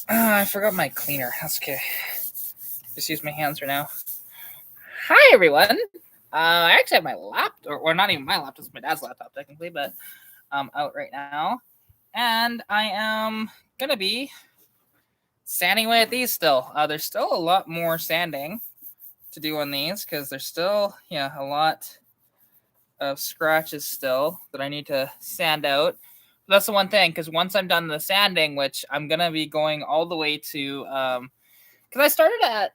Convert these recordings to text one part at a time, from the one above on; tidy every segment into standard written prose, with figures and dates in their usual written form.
I forgot my cleaner. That's okay. Just use my hands right now. Hi, everyone. I actually have my laptop, or not even my laptop, it's my dad's laptop technically, but I'm out right now. And I am going to be sanding away at these still. There's still a lot more sanding to do on these because there's still, a lot of scratches still that I need to sand out. But that's the one thing, because once I'm done the sanding, which I'm going to be going all the way to, because I started at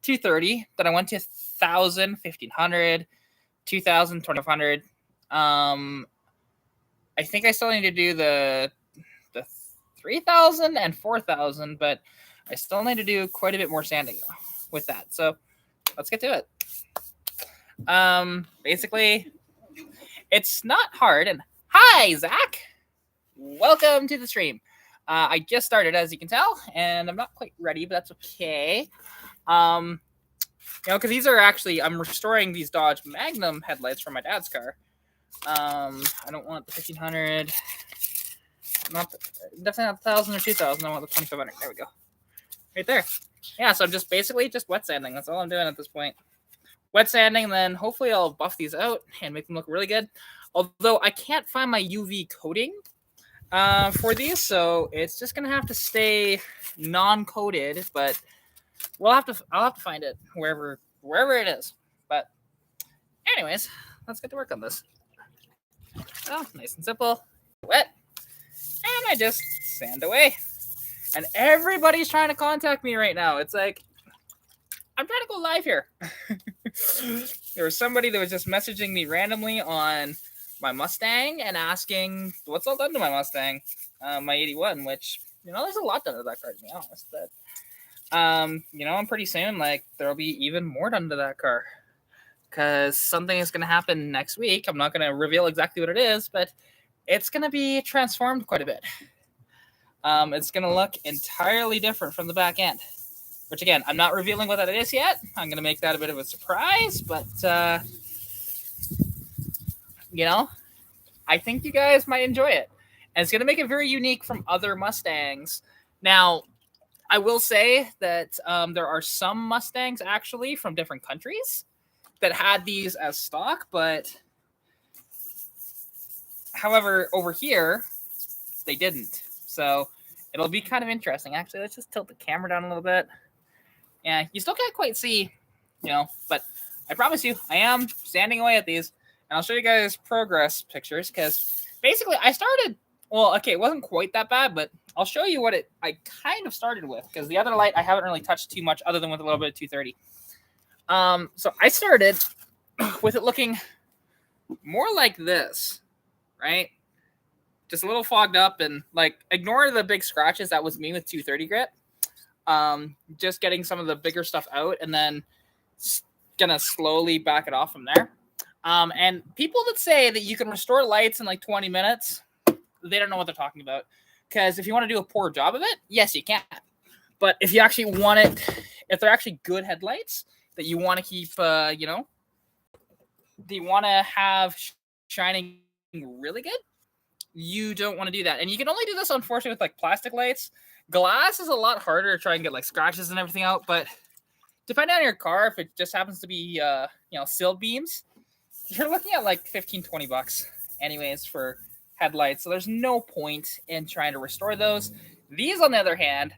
230, then I went to 1,000, 1,500, 2,000, 2,500. I think I still need to do the 3,000 and 4,000, but I still need to do quite a bit more sanding though with that. So let's get to it. Basically, it's not hard. And hi, Zach. Welcome to the stream. I just started, as you can tell, and I'm not quite ready, but that's okay. Because these are actually, I'm restoring these Dodge Magnum headlights from my dad's car. I don't want the 1,500, definitely not the 1,000 or 2,000. I want the 2,500. There we go. Right there. Yeah, so I'm just basically just wet sanding. That's all I'm doing at this point. Wet sanding, and then hopefully I'll buff these out and make them look really good. Although I can't find my UV coating for these, so it's just gonna have to stay non-coated, but I'll have to find it wherever it is. But anyways, let's get to work on this. Oh, nice and simple. Wet. And I just sand away. And everybody's trying to contact me right now. It's like, I'm trying to go live here. There was somebody that was just messaging me randomly on my Mustang and asking what's all done to my Mustang, my 81, which, there's a lot done to that car, to be honest. But and pretty soon, there'll be even more done to that car, because something is going to happen next week. I'm not going to reveal exactly what it is, but it's going to be transformed quite a bit. It's going to look entirely different from the back end, which again, I'm not revealing what that is yet. I'm going to make that a bit of a surprise, but I think you guys might enjoy it, and it's going to make it very unique from other Mustangs. Now, I will say that there are some Mustangs actually from different countries that had these as stock, but however, over here, they didn't. So it'll be kind of interesting. Actually, let's just tilt the camera down a little bit. Yeah, you still can't quite see, but I promise you, I am sanding away at these, and I'll show you guys progress pictures, because basically I started, it wasn't quite that bad, but I'll show you what I kind of started with, because the other light I haven't really touched too much other than with a little bit of 230. So I started with it looking more like this, right? Just a little fogged up, and ignore the big scratches. That was me with 230 grit. Just getting some of the bigger stuff out, and then gonna slowly back it off from there. And people that say that you can restore lights in 20 minutes, they don't know what they're talking about. Because if you want to do a poor job of it, yes, you can. But if you actually want it, if they're actually good headlights that you want to keep, do you want to have shining really good? You don't want to do that. And you can only do this, unfortunately, with plastic lights. Glass is a lot harder to try and get scratches and everything out. But depending on your car, if it just happens to be, sealed beams, you're looking at $15-20 anyways for headlights. So there's no point in trying to restore those. These, on the other hand,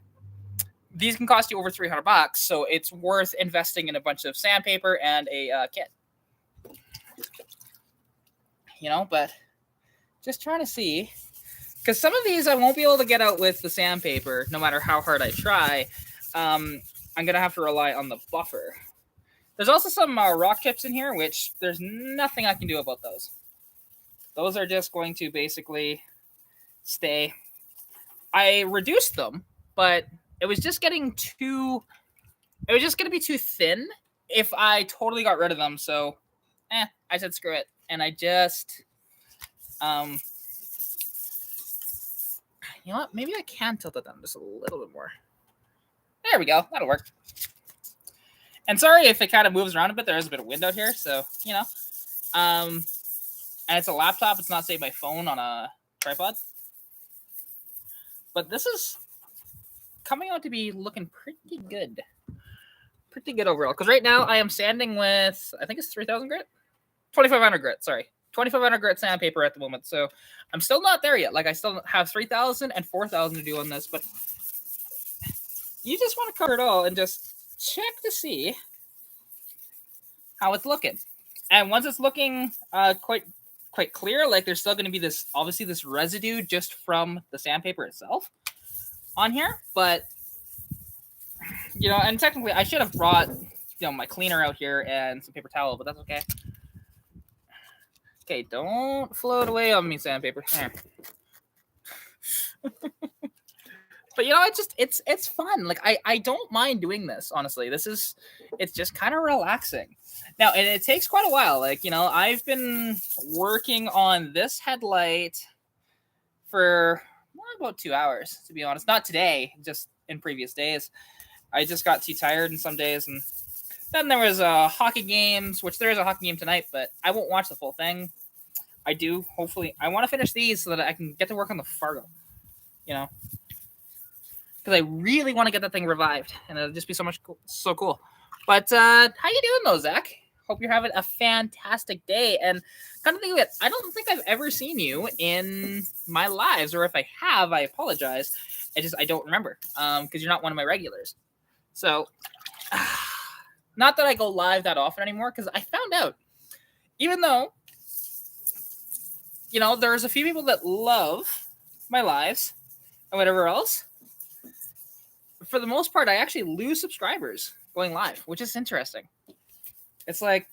these can cost you over $300, so it's worth investing in a bunch of sandpaper and a kit. But just trying to see, because some of these I won't be able to get out with the sandpaper, no matter how hard I try. I'm gonna have to rely on the buffer. There's also some rock chips in here, which there's nothing I can do about those. Those are just going to basically stay. I reduced them, but it was just getting too. It was just going to be too thin if I totally got rid of them. So, I said screw it, and I just, you know what? Maybe I can tilt it down just a little bit more. There we go. That'll work. And sorry if it kind of moves around a bit. There is a bit of wind out here, so and it's a laptop. It's not, say, my phone on a tripod. But this is coming out to be looking pretty good. Pretty good overall. Because right now I am sanding with, I think it's 3,000 grit? 2,500 grit, sorry. 2,500 grit sandpaper at the moment. So I'm still not there yet. Like, I still have 3,000 and 4,000 to do on this. But you just want to cover it all and just check to see how it's looking. And once it's looking quite clear, like there's still going to be this, obviously this residue just from the sandpaper itself on here. But, you know, and technically I should have brought, you know, my cleaner out here and some paper towel, but that's okay. Okay, don't float away on me, sandpaper. But you know, it's fun. Like I don't mind doing this, honestly. It's just kind of relaxing. Now, and it takes quite a while. Like, you know, I've been working on this headlight for about 2 hours, to be honest. Not today, just in previous days. I just got too tired in some days, and then there was hockey games, which there is a hockey game tonight, but I won't watch the full thing. Hopefully, I want to finish these so that I can get to work on the Fargo, you know, because I really want to get that thing revived, and it'll just be so cool. But how you doing though, Zach? Hope you're having a fantastic day. And kind of think of it, I don't think I've ever seen you in my lives, or if I have, I apologize. I don't remember because you're not one of my regulars. So, not that I go live that often anymore, because I found out, even though, you know, there's a few people that love my lives and whatever else, for the most part, I actually lose subscribers going live, which is interesting. It's like,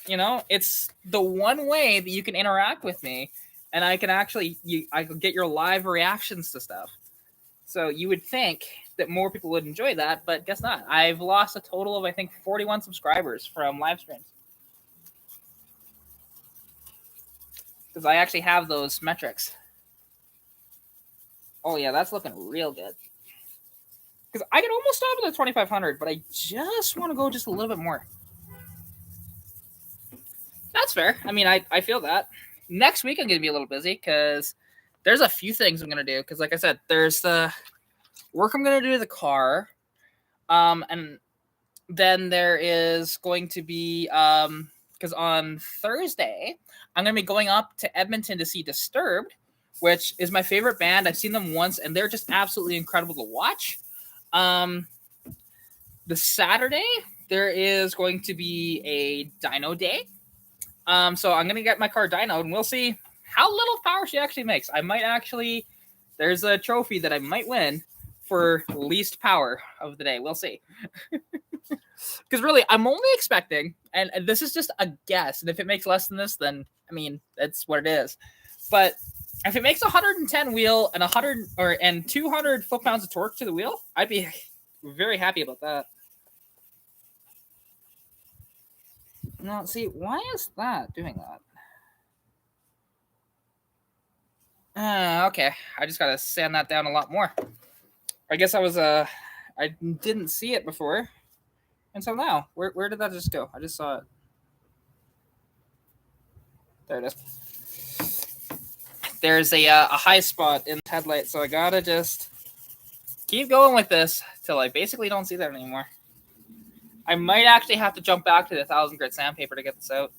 you know, it's the one way that you can interact with me, and I can actually, I can get your live reactions to stuff. So you would think that more people would enjoy that, but guess not. I've lost a total of, I think, 41 subscribers from live streams. Because I actually have those metrics. Oh yeah, that's looking real good. Because I could almost stop at the 2,500, but I just want to go just a little bit more. That's fair. I mean, I feel that. Next week, I'm going to be a little busy because there's a few things I'm going to do. Because like I said, there's the work I'm going to do to the car. And then there is going to be, because on Thursday, I'm going to be going up to Edmonton to see Disturbed, which is my favorite band. I've seen them once, and they're just absolutely incredible to watch. The Saturday, there is going to be a dyno day. So I'm going to get my car dynoed, and we'll see how little power she actually makes. I might actually, there's a trophy that I might win for least power of the day. We'll see. Because really, I'm only expecting, and this is just a guess, and if it makes less than this, then, I mean, that's what it is. But if it makes 110 wheel and 200 foot-pounds of torque to the wheel, I'd be very happy about that. Now, see, why is that doing that? Okay, I just gotta sand that down a lot more. I guess I didn't see it before, and so now, where did that just go? I just saw it. There it is. There's a high spot in the headlight, so I gotta just keep going with this till I basically don't see that anymore. I might actually have to jump back to the 1,000 grit sandpaper to get this out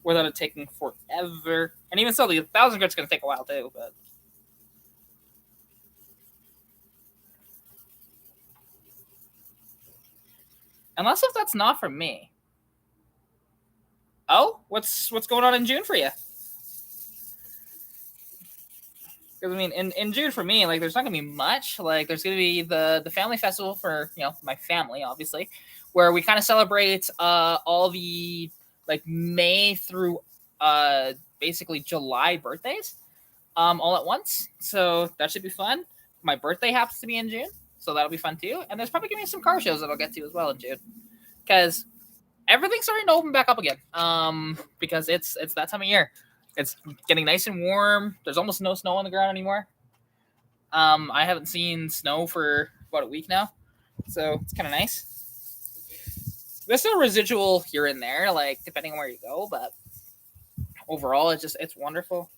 without it taking forever. And even so, the 1,000 grit's going to take a while too. But unless if that's not from me. Oh, what's going on in June for you? Because, I mean, in June for me, like, there's not going to be much. Like, there's going to be the family festival for, you know, my family, obviously, where we kind of celebrate all the, like, May through basically July birthdays all at once. So that should be fun. My birthday happens to be in June, so that'll be fun, too. And there's probably going to be some car shows that I'll get to as well in June. Because everything's starting to open back up again because it's that time of year. It's getting nice and warm. There's almost no snow on the ground anymore. I haven't seen snow for about a week now, so it's kind of nice. There's still residual here and there, like depending on where you go, but overall, it's wonderful.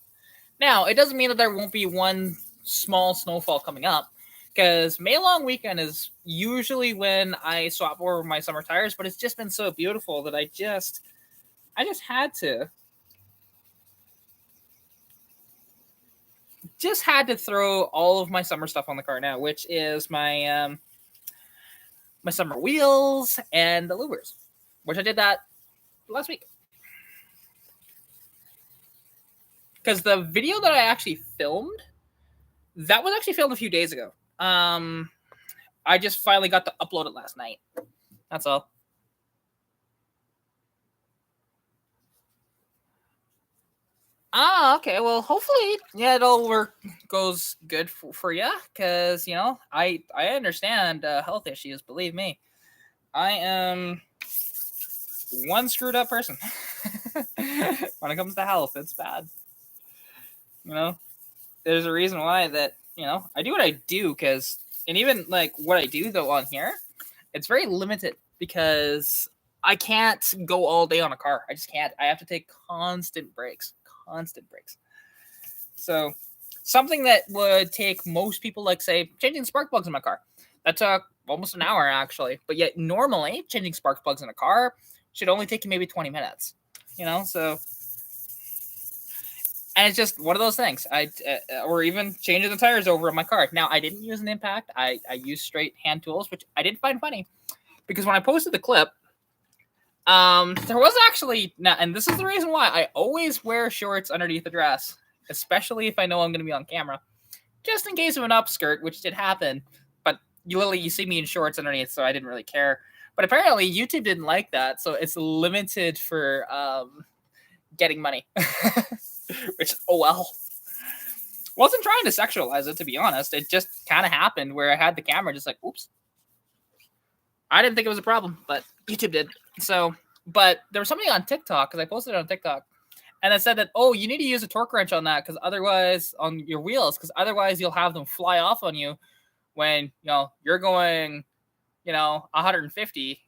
Now, it doesn't mean that there won't be one small snowfall coming up, because May long weekend is usually when I swap over my summer tires, but it's just been so beautiful that I just had to throw all of my summer stuff on the car now, which is my summer wheels and the louvers, which I did that last week. Because the video that I actually filmed, that was actually filmed a few days ago. I just finally got to upload it last night. That's all. Okay. Well, hopefully, yeah, it all goes good for you, because I understand health issues. Believe me, I am one screwed up person. When it comes to health, it's bad. There's a reason why that I do what I do, and even like what I do though on here, it's very limited because I can't go all day on a car. I just can't. I have to take constant breaks. So something that would take most people, like say changing spark plugs in my car, that took almost an hour actually. But yet normally changing spark plugs in a car should only take you maybe 20 minutes. So. And it's just one of those things. Or even changing the tires over in my car. Now, I didn't use an impact. I used straight hand tools, which I did find funny, because when I posted the clip, there was actually, and this is the reason why I always wear shorts underneath the dress, especially if I know I'm going to be on camera, just in case of an upskirt, which did happen. But you see me in shorts underneath, so I didn't really care. But apparently, YouTube didn't like that, so it's limited for getting money. Which, oh well. Wasn't trying to sexualize it, to be honest. It just kind of happened where I had the camera just like, oops. I didn't think it was a problem, but YouTube did. So, but there was somebody on TikTok, because I posted it on TikTok, and it said that, oh, you need to use a torque wrench on that, because otherwise, on your wheels, because otherwise you'll have them fly off on you when, you're going, 150,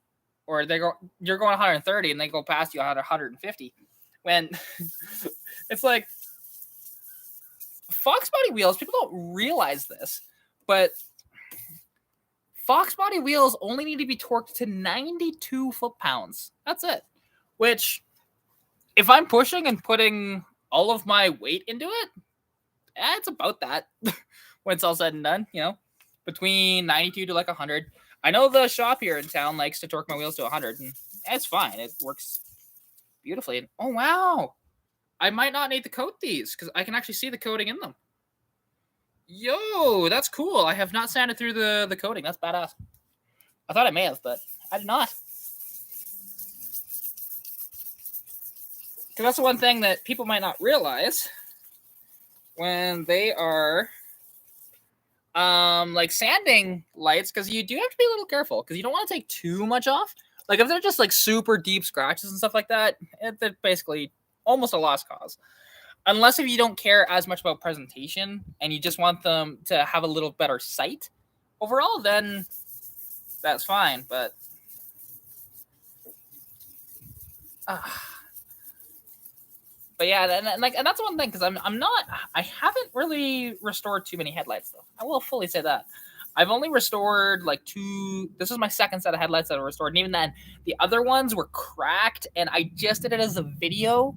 or you're going 130 and they go past you at 150. When it's like Fox body wheels, people don't realize this, but Fox body wheels only need to be torqued to 92 foot-pounds. That's it. Which, if I'm pushing and putting all of my weight into it, it's about that when it's all said and done, between 92 to like 100. I know the shop here in town likes to torque my wheels to 100, and it's fine. It works beautifully. And oh wow, I might not need to coat these because I can actually see the coating in them. Yo, that's cool. I have not sanded through the coating. That's badass. I thought I may have, but I did not. Because that's the one thing that people might not realize when they are like sanding lights, because you do have to be a little careful, because you don't want to take too much off. Like if they're just like super deep scratches and stuff like that, they're basically almost a lost cause. Unless if you don't care as much about presentation and you just want them to have a little better sight overall, then that's fine. But yeah, and that's one thing, because I haven't really restored too many headlights though. I will fully say that. I've only restored like 2. This is my second set of headlights that I restored, and even then, the other ones were cracked, and I just did it as a video.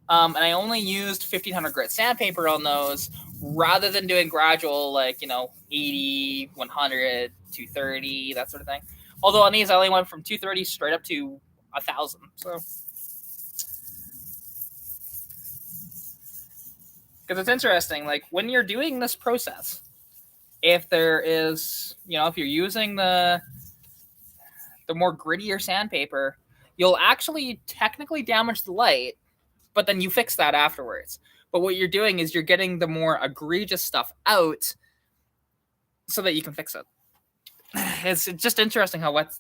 And I only used 1500 grit sandpaper on those, rather than doing gradual, like, 80, 100, 230, that sort of thing. Although on these, I only went from 230 straight up to 1,000. So, because it's interesting, like when you're doing this process, if there is, if you're using the more grittier sandpaper, you'll actually technically damage the light, but then you fix that afterwards. But what you're doing is you're getting the more egregious stuff out so that you can fix it. It's just interesting how like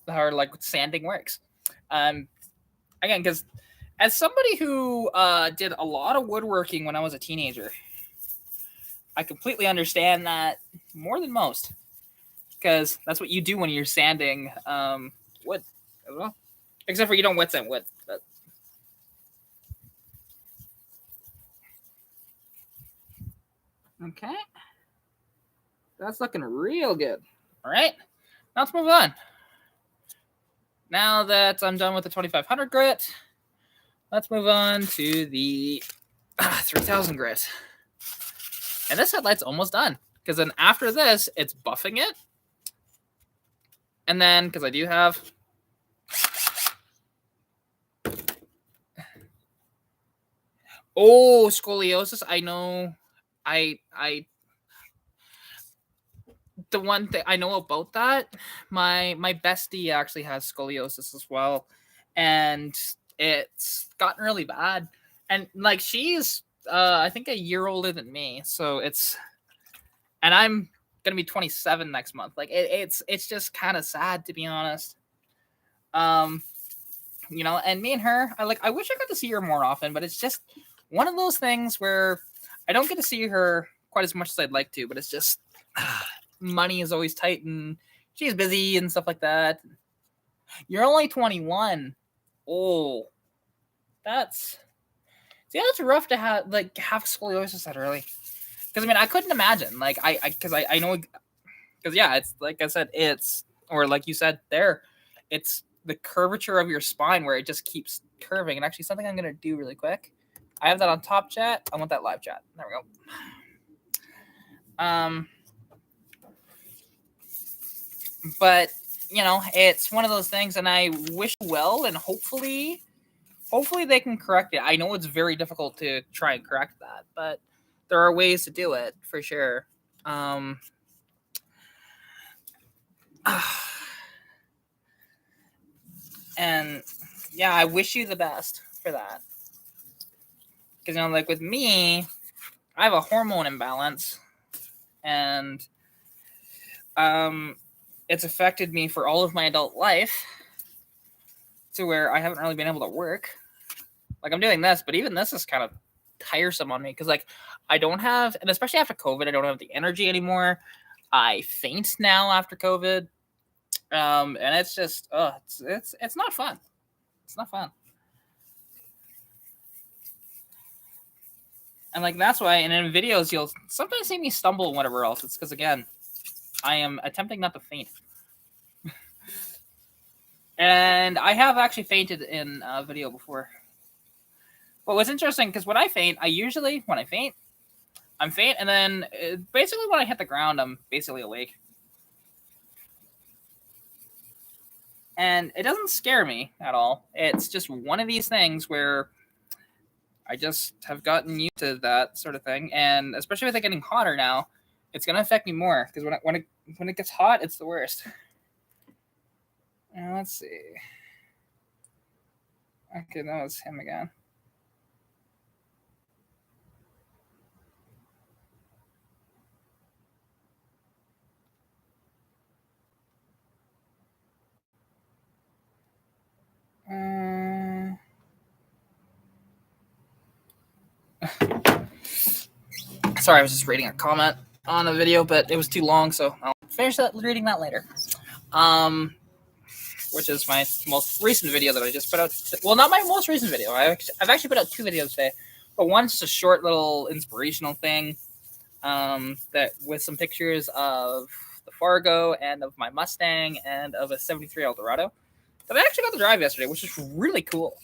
sanding works. Again, because as somebody who did a lot of woodworking when I was a teenager, I completely understand that more than most, because that's what you do when you're sanding wood as well. Except for you don't wet sand wood. But... Okay. That's looking real good. All right, now let's move on. Now that I'm done with the 2500 grit, let's move on to the 3000 grit. And this headlight's almost done, because then after this, it's buffing it. And then, because I do have... Oh, scoliosis. I know. The one thing I know about that, my bestie actually has scoliosis as well, and it's gotten really bad. And like, she's I think a year older than me, so and I'm gonna be 27 next month. Like, it's just kind of sad, to be honest. You know, and me and her, I wish I got to see her more often, but it's just one of those things where I don't get to see her quite as much as I'd like to, but it's just money is always tight, and she's busy and stuff like that. You're only 21. Oh, that's rough to have scoliosis that early. Because I mean, I couldn't imagine. Like, I know, because yeah, it's like I said, or like you said there, it's the curvature of your spine where it just keeps curving. And actually, something I'm gonna do really quick. I have that on top chat. I want that live chat. There we go. But you know, it's one of those things, and I wish well, and hopefully they can correct it. I know it's very difficult to try and correct that, but there are ways to do it for sure. And yeah, I wish you the best for that. Because, you know, like with me, I have a hormone imbalance, and it's affected me for all of my adult life to where I haven't really been able to work. Like, I'm doing this, but even this is kind of tiresome on me, because like I don't have, and especially after COVID, I don't have the energy anymore. I faint now after COVID. And it's just it's not fun. It's not fun. And like, that's why, and in videos you'll sometimes see me stumble and whatever else. It's because, again, I am attempting not to faint. And I have actually fainted in a video before. But what's interesting, because when I faint, I'm faint, and then basically when I hit the ground, I'm basically awake. And it doesn't scare me at all. It's just one of these things where I just have gotten used to that sort of thing. And especially with it getting hotter now, it's going to affect me more, because when it gets hot, it's the worst. Now, let's see. Okay, that was him again. Sorry, I was just reading a comment on a video, but it was too long, so I'll finish reading that later. Which is my most recent video that I just put out. Well, not my most recent video. I've actually put out 2 videos today, but one's just a short little inspirational thing, that with some pictures of the Fargo and of my Mustang and of a 73 Eldorado that I actually got to drive yesterday, which is really cool.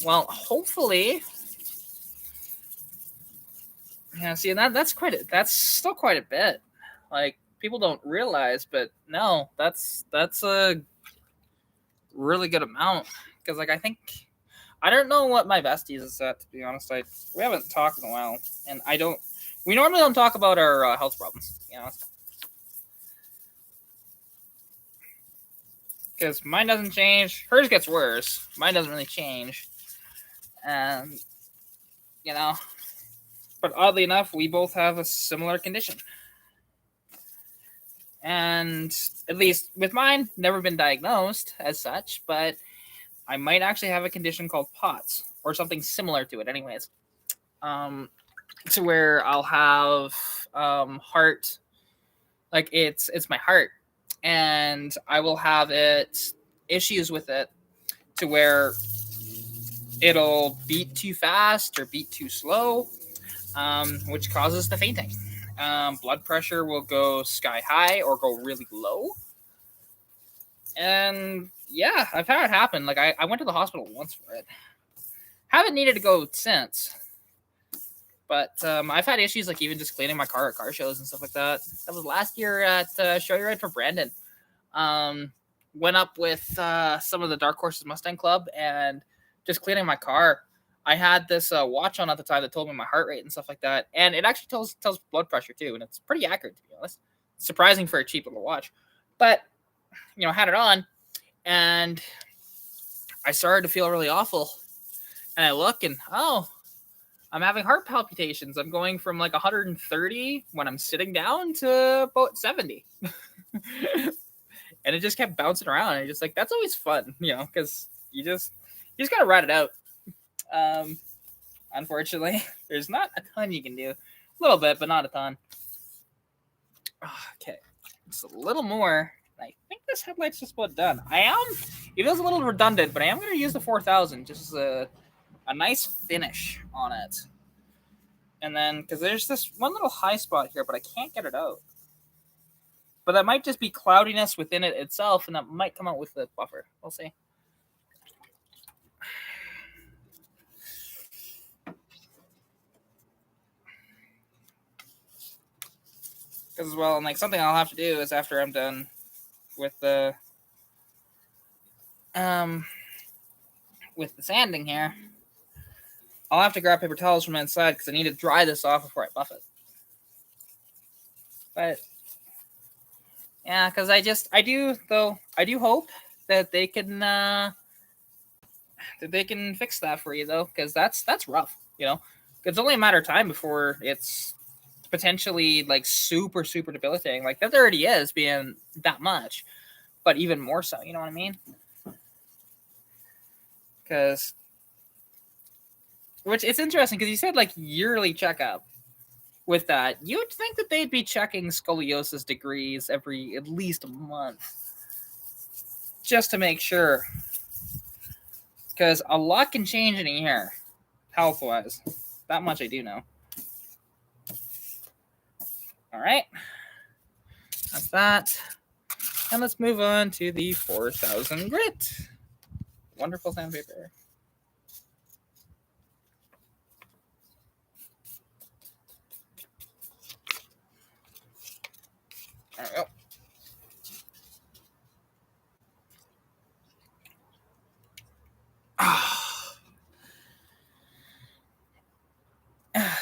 Well, hopefully, yeah. See, and that's still quite a bit. Like, people don't realize, but no, that's a really good amount. Because like, I don't know what my besties is at, to be honest. We haven't talked in a while, and we normally don't talk about our health problems, to be honest. Because mine doesn't change. Hers gets worse. Mine doesn't really change. And, you know, but oddly enough, we both have a similar condition. And at least with mine, never been diagnosed as such, but I might actually have a condition called POTS, or something similar to it anyways. To where I'll have heart, like it's my heart, and I will have issues with it to where it'll beat too fast or beat too slow, which causes the fainting. Blood pressure will go sky high or go really low. And yeah, I've had it happen. Like I went to the hospital once for it. Haven't needed to go since. But I've had issues like even just cleaning my car at car shows and stuff like that. That was last year at Show You Ride for Brandon. Went up with some of the Dark Horses Mustang Club and just cleaning my car. I had this watch on at the time that told me my heart rate and stuff like that, and it actually tells blood pressure too, and it's pretty accurate to be honest. Surprising for a cheap little watch, but had it on, and I started to feel really awful, and I look and I'm having heart palpitations. I'm going from like 130 when I'm sitting down to about 70. And it just kept bouncing around. And just like, that's always fun, because you just got to ride it out. Unfortunately, there's not a ton you can do. A little bit, but not a ton. Okay. Just a little more. I think this headlight's just about done. It feels a little redundant, but I am going to use the 4000 just as a nice finish on it. And then, because there's this one little high spot here, but I can't get it out. But that might just be cloudiness within it itself, and that might come out with the buffer. We'll see. Because as well, and like something I'll have to do is after I'm done with the sanding here, I'll have to grab paper towels from inside because I need to dry this off before I buff it. But yeah, because I do hope that they can fix that for you though, because that's rough. It's only a matter of time before it's potentially like super debilitating. Like that already is being that much, but even more so. You know what I mean? Which it's interesting because you said like yearly checkup. With that, you'd think that they'd be checking scoliosis degrees every at least a month just to make sure. Because a lot can change in a year, health-wise. That much I do know. All right. That's that. And let's move on to the 4000 grit. Wonderful sandpaper. There we go.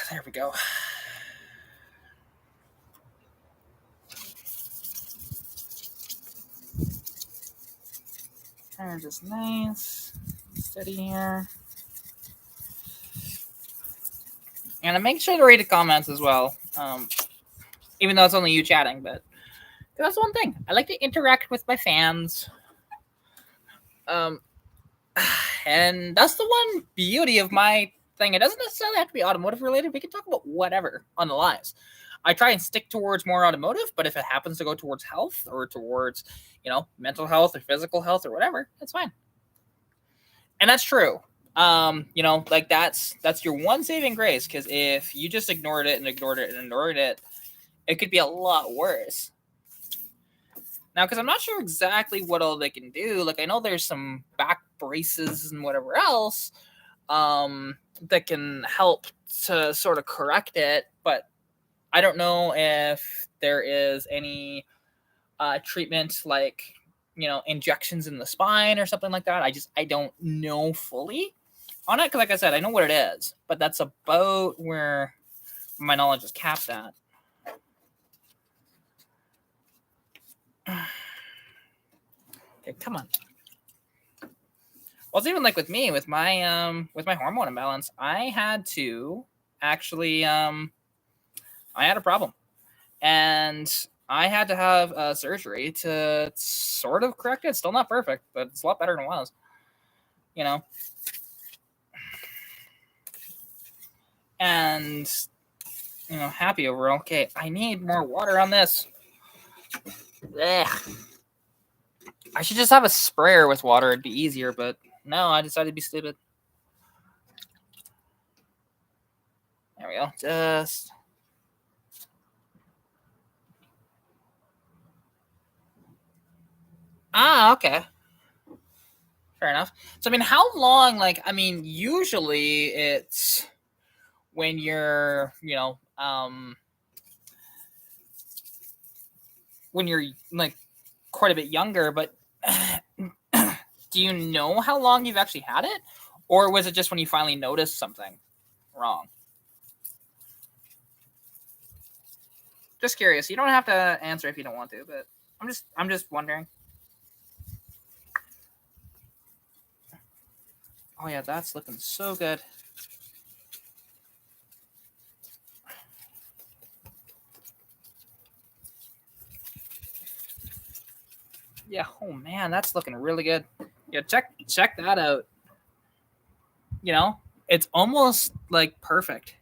There we go. And just nice, steady here. And I make sure to read the comments as well, even though it's only you chatting. But that's one thing I like to interact with my fans. And that's the one beauty of my thing. It doesn't necessarily have to be automotive related. We can talk about whatever on the lives. I try and stick towards more automotive, but if it happens to go towards health or towards, mental health or physical health or whatever, that's fine. And that's true. Like that's your one saving grace, because if you just ignored it, it could be a lot worse. Now, because I'm not sure exactly what all they can do. Like, I know there's some back braces and whatever else that can help to sort of correct it, but I don't know if there is any treatment like, injections in the spine or something like that. I don't know fully on it, because like I said, I know what it is, but that's about where my knowledge is capped at. Okay, come on. Well, it's even like with me, with my hormone imbalance, I had to actually I had a problem, and I had to have surgery to sort of correct it. It's still not perfect, but it's a lot better than it was. And happy overall. Okay, I need more water on this. Ugh. I should just have a sprayer with water. It'd be easier, but no, I decided to be stupid. There we go. Just. Ah, okay. Fair enough. So, I mean, how long, like, I mean, usually it's when you're, when you're, like, quite a bit younger, but do you know how long you've actually had it? Or was it just when you finally noticed something wrong? Just curious. You don't have to answer if you don't want to, but I'm just wondering. Oh yeah, that's looking so good. Yeah, oh man, that's looking really good. Yeah, check that out. It's almost like perfect.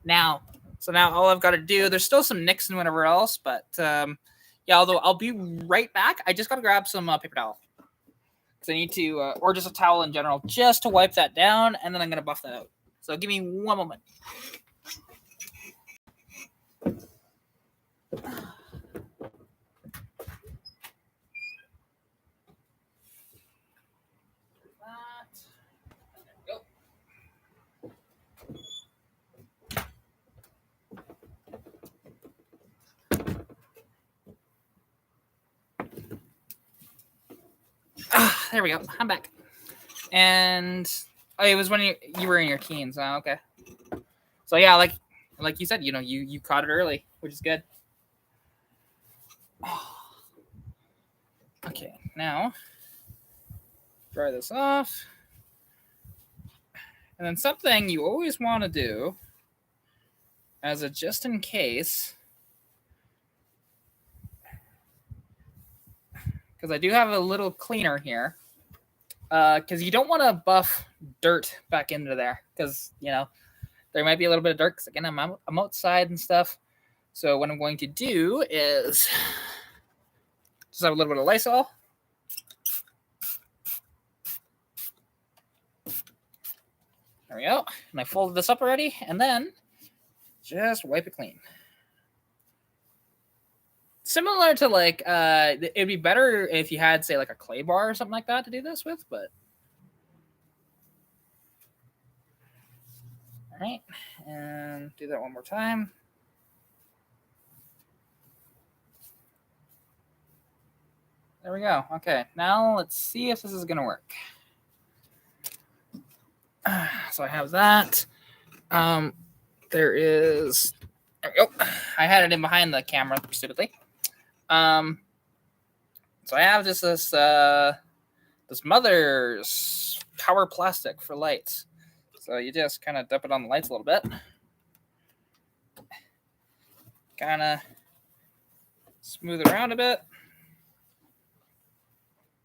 Now, so now all I've got to do, there's still some nicks and whatever else, but yeah, although I'll be right back. I just got to grab some paper towel. Because I need to, or just a towel in general, just to wipe that down, and then I'm going to buff that out. So give me one moment. There we go. I'm back. And it was when you were in your teens. Okay. So yeah, like you said, you caught it early, which is good. Okay, now dry this off. And then something you always want to do as a just in case, because I do have a little cleaner here, because you don't want to buff dirt back into there, because there might be a little bit of dirt, because again I'm outside and stuff. So what I'm going to do is just have a little bit of Lysol. There we go. And I folded this up already, and then just wipe it clean. Similar to like, it'd be better if you had, say, like a clay bar or something like that to do this with, but. All right, and do that one more time. There we go. Okay, now let's see if this is going to work. So I have that. There we go. I had it in behind the camera stupidly. So I have just this Mother's power plastic for lights. So you just kind of dump it on the lights a little bit. Kind of smooth it around a bit.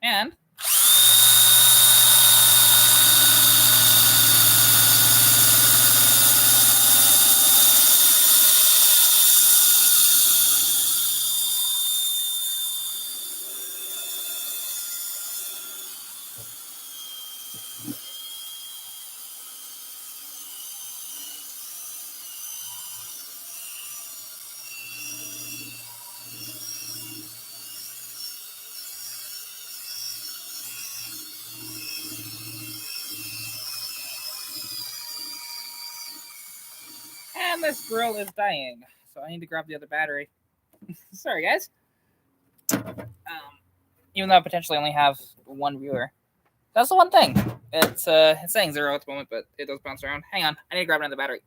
And this grill is dying, so I need to grab the other battery. Sorry, guys. Even though I potentially only have one viewer. That's the one thing. It's saying 0 at the moment, but it does bounce around. Hang on, I need to grab another battery.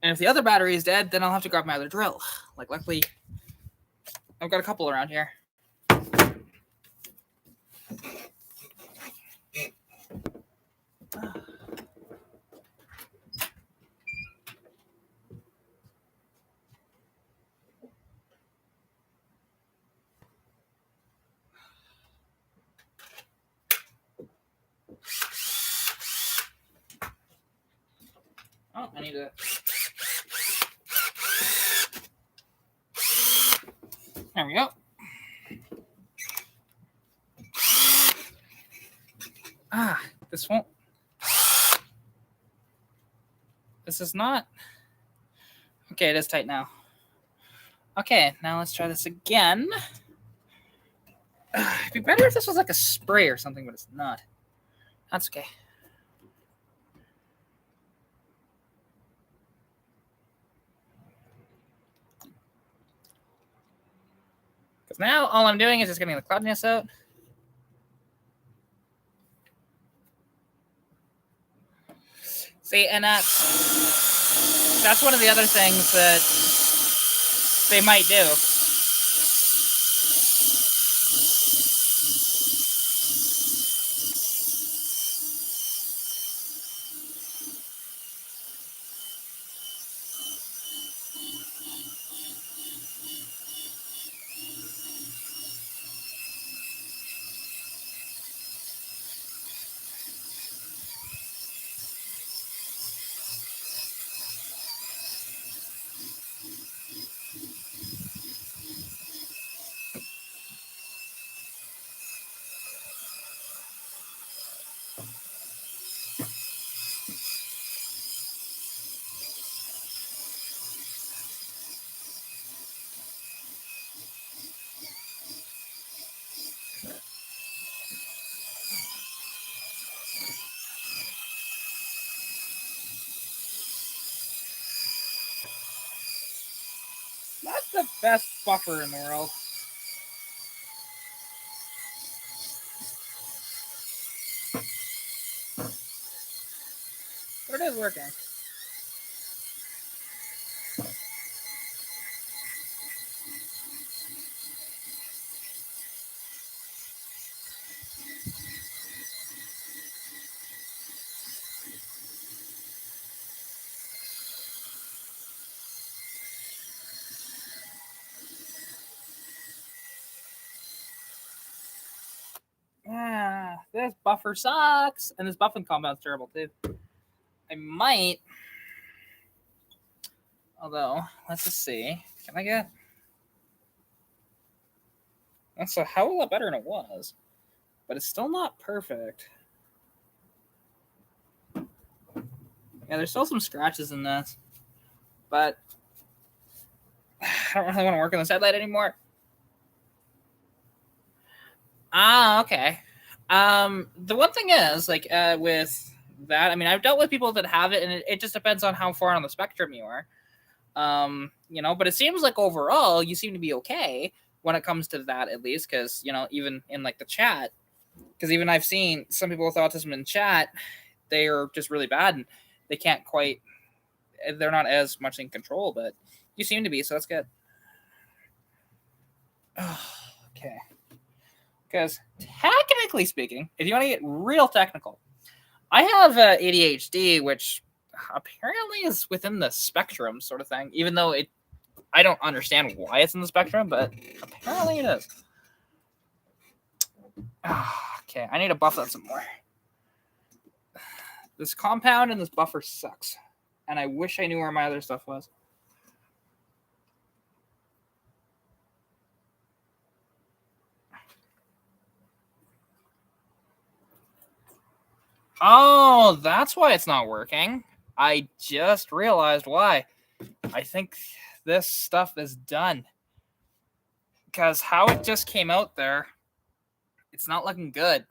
And if the other battery is dead, then I'll have to grab my other drill. Like, luckily, I've got a couple around here. Oh, I need to. There we go. This won't. This is not... Okay, it is tight now. Okay, now let's try this again. It'd be better if this was like a spray or something, but it's not. That's okay. Because now all I'm doing is just getting the cloudiness out. See, and that's one of the other things that they might do. That's the best buffer in the world. But it is working. Yeah, this buffer sucks. And this buffing compound's terrible too. I might... Although, let's just see. Can I get... That's a hell of a lot better than it was. But it's still not perfect. Yeah, there's still some scratches in this. But I don't really want to work on this headlight anymore. Ah, okay. The one thing is, like, with that, I mean, I've dealt with people that have it, and it just depends on how far on the spectrum you are. You know, but it seems like overall you seem to be okay when it comes to that, at least, because, you know, even in like the chat, because even I've seen some people with autism in chat, they are just really bad and they can't quite, they're not as much in control, but you seem to be, so that's good. Okay. Because technically speaking, if you want to get real technical, I have ADHD, which apparently is within the spectrum sort of thing, even though I don't understand why it's in the spectrum, but apparently it is. Okay, I need to buff that some more. This compound and this buffer sucks, and I wish I knew where my other stuff was. Oh, that's why it's not working. I just realized why. I think this stuff is done. Because how it just came out there, it's not looking good.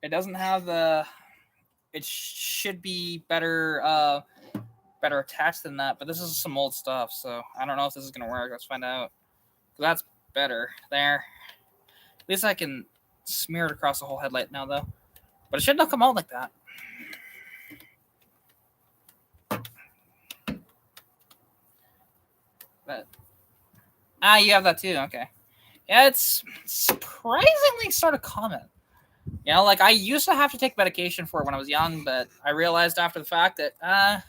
It doesn't have the... It should be better better attached than that, but this is some old stuff, so I don't know if this is going to work. Let's find out. That's better. There. At least I can smear it across the whole headlight now, though. But it should not come out like that. But you have that too. Okay. Yeah, it's surprisingly sort of common. You know, like I used to have to take medication for it when I was young, but I realized after the fact that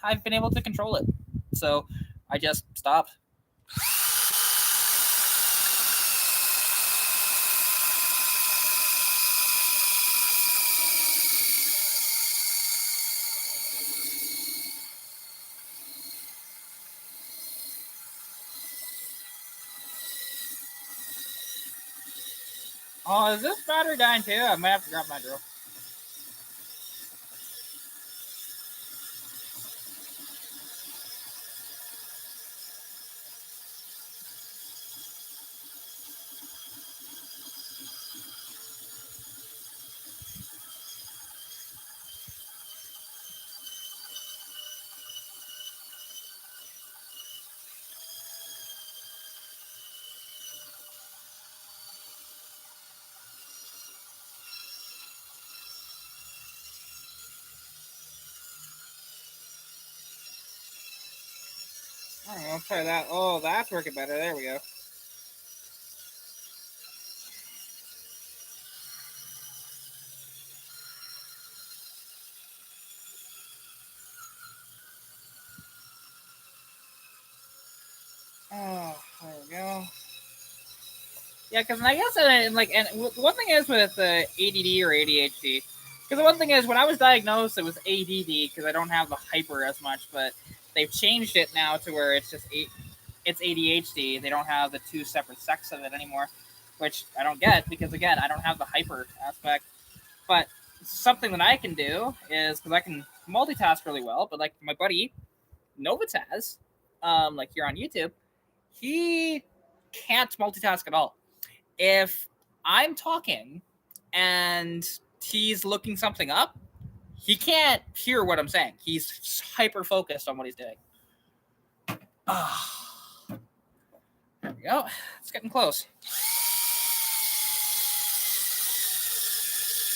I've been able to control it. So I just stopped. Oh, is this battery dying too? I might have to grab my drill. All right, I'll try that. Oh, that's working better. There we go. Oh, there we go. Yeah, because I guess one thing is with ADD or ADHD. Because the one thing is, when I was diagnosed, it was ADD because I don't have the hyper as much, but they've changed it now to where it's just it's ADHD. They don't have the two separate sects of it anymore, which I don't get because again, I don't have the hyper aspect. But something that I can do is because I can multitask really well, but like my buddy Novitaz, like here on YouTube, he can't multitask at all. If I'm talking and he's looking something up, he can't hear what I'm saying. He's hyper focused on what he's doing. There we go. It's getting close.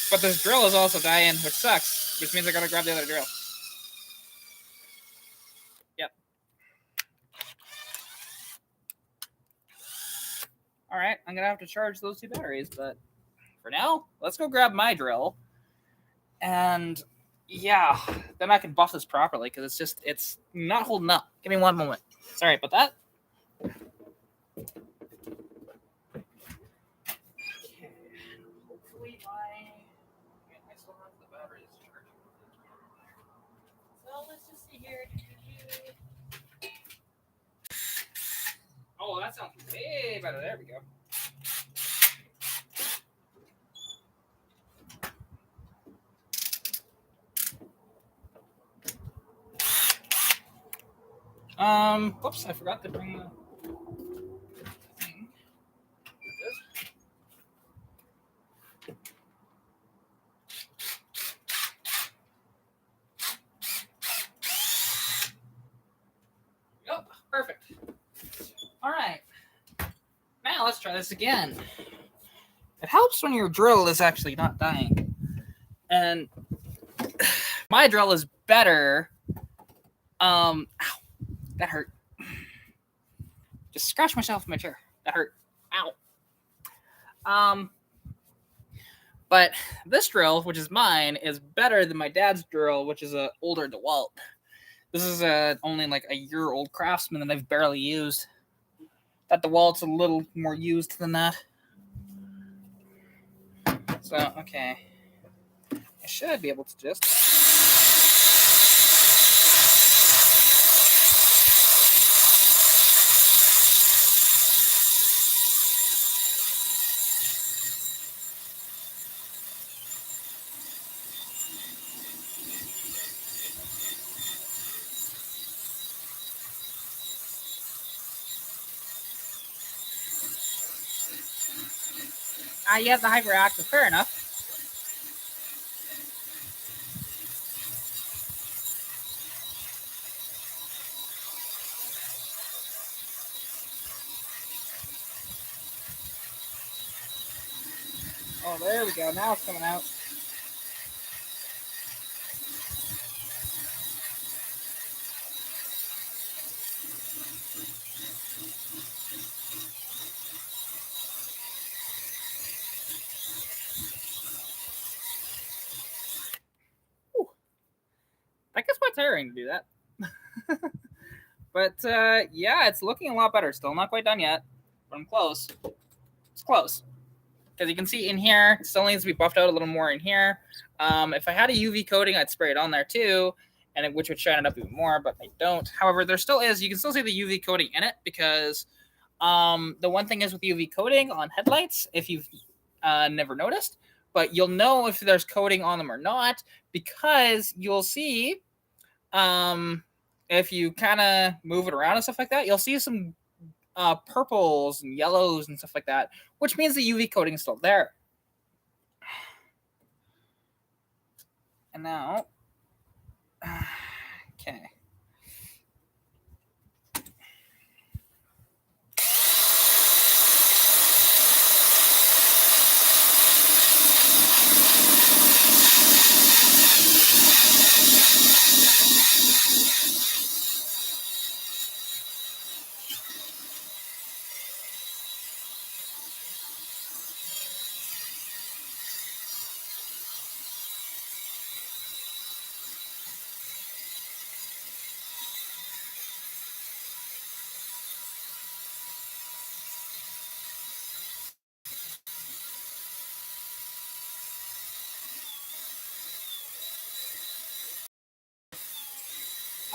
But this drill is also dying, which sucks, which means I gotta grab the other drill. Yep. All right, I'm gonna have to charge those two batteries, but for now, let's go grab my drill. And yeah, then I can buff this properly because it's not holding up. Give me one moment. Sorry about that. Okay. Hopefully I still have the batteries charging. So let's just see here. Oh, that sounds way better. There we go. Whoops, I forgot to bring the thing. Yep, perfect. All right. Now let's try this again. It helps when your drill is actually not dying. And my drill is better. Ow, that hurt. Just scratched myself in my chair. That hurt. Ow. But this drill, which is mine, is better than my dad's drill, which is an older DeWalt. This is only like a year-old Craftsman that I've barely used. That DeWalt's a little more used than that. So, okay. I should be able to just... you have the hyperactive, fair enough. Oh, there we go. Now it's coming out. Whew. I guess quite tiring to do that. But yeah, it's looking a lot better. Still not quite done yet, but I'm close. It's close. Because you can see in here, it still needs to be buffed out a little more in here. If I had a UV coating, I'd spray it on there too, which would shine it up even more, but I don't. However, there still is, you can still see the UV coating in it because the one thing is with UV coating on headlights, if you've never noticed, but you'll know if there's coating on them or not because you'll see if you kind of move it around and stuff like that, you'll see some purples and yellows and stuff like that, which means the UV coating is still there. And now, okay.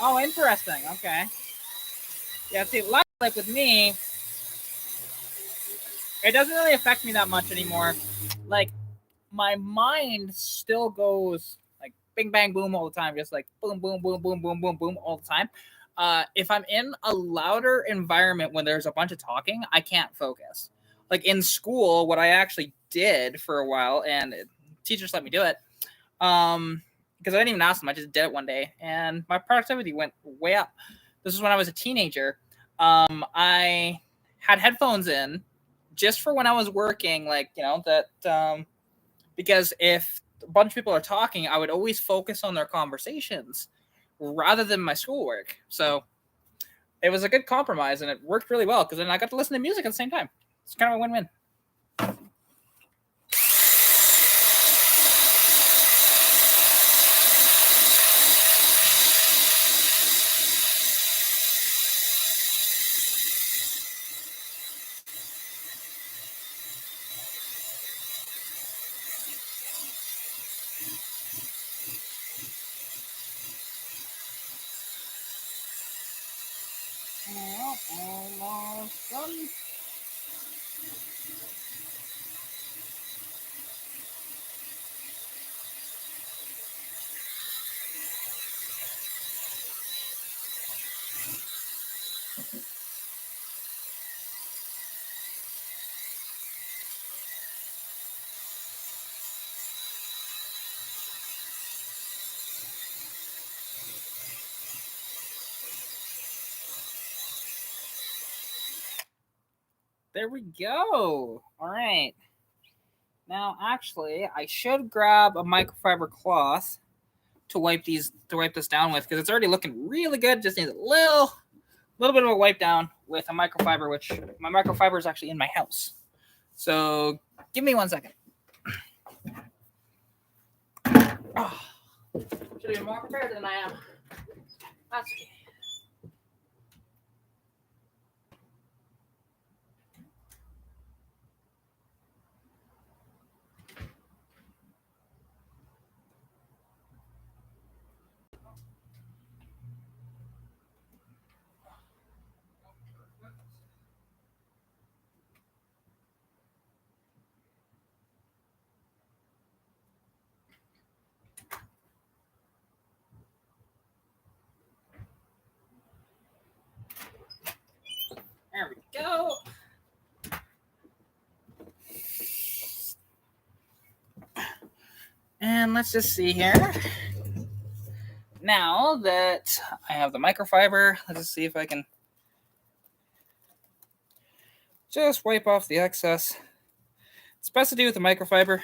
Oh, interesting. Okay. Yeah, see, like with me, it doesn't really affect me that much anymore. Like, my mind still goes like bing, bang, boom all the time, just like boom, boom, boom, boom, boom, boom, boom all the time. If I'm in a louder environment when there's a bunch of talking, I can't focus. Like in school, what I actually did for a while, and teachers let me do it, because I didn't even ask them. I just did it one day, and my productivity went way up. This is when I was a teenager. I had headphones in just for when I was working, like because if a bunch of people are talking, I would always focus on their conversations rather than my schoolwork. So it was a good compromise, and it worked really well because then I got to listen to music at the same time. It's kind of a win-win. Well, almost done. There we go. All right. Now, actually, I should grab a microfiber cloth to wipe this down with because it's already looking really good. Just needs a little bit of a wipe down with a microfiber, which my microfiber is actually in my house. So give me 1 second. Oh, should have been more prepared than I am. That's okay. There we go. And let's just see here. Now that I have the microfiber, let's just see if I can just wipe off the excess. It's best to do with the microfiber.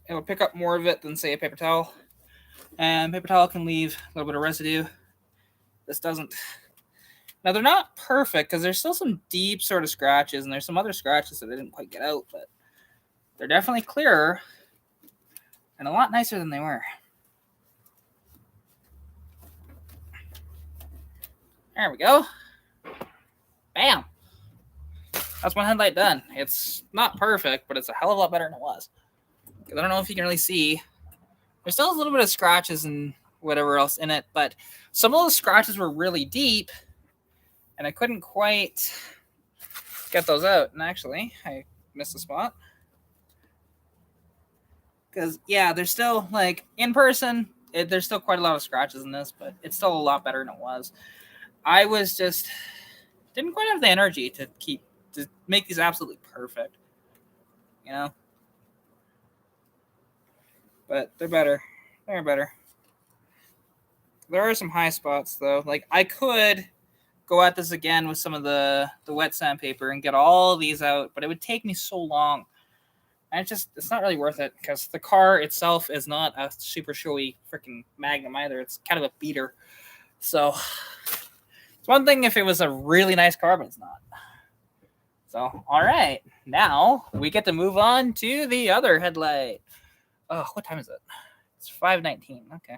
It'll pick up more of it than, say, a paper towel. And paper towel can leave a little bit of residue. This doesn't. Now, they're not perfect because there's still some deep sort of scratches, and there's some other scratches that I didn't quite get out, but they're definitely clearer and a lot nicer than they were. There we go. Bam. That's one headlight done. It's not perfect, but it's a hell of a lot better than it was. I don't know if you can really see. There's still a little bit of scratches and whatever else in it, but some of those scratches were really deep, and I couldn't quite get those out. And actually, I missed a spot. Because, yeah, there's still, like, in person, there's still quite a lot of scratches in this, but it's still a lot better than it was. I was just, didn't quite have the energy to make these absolutely perfect, you know? But they're better. They're better. There are some high spots, though. Like, I could go at this again with some of the wet sandpaper and get all of these out, but it would take me so long. And it's not really worth it because the car itself is not a super showy freaking Magnum either. It's kind of a beater. So it's one thing if it was a really nice car, but it's not. So, all right. Now we get to move on to the other headlight. Oh, what time is it? It's 5:19. Okay.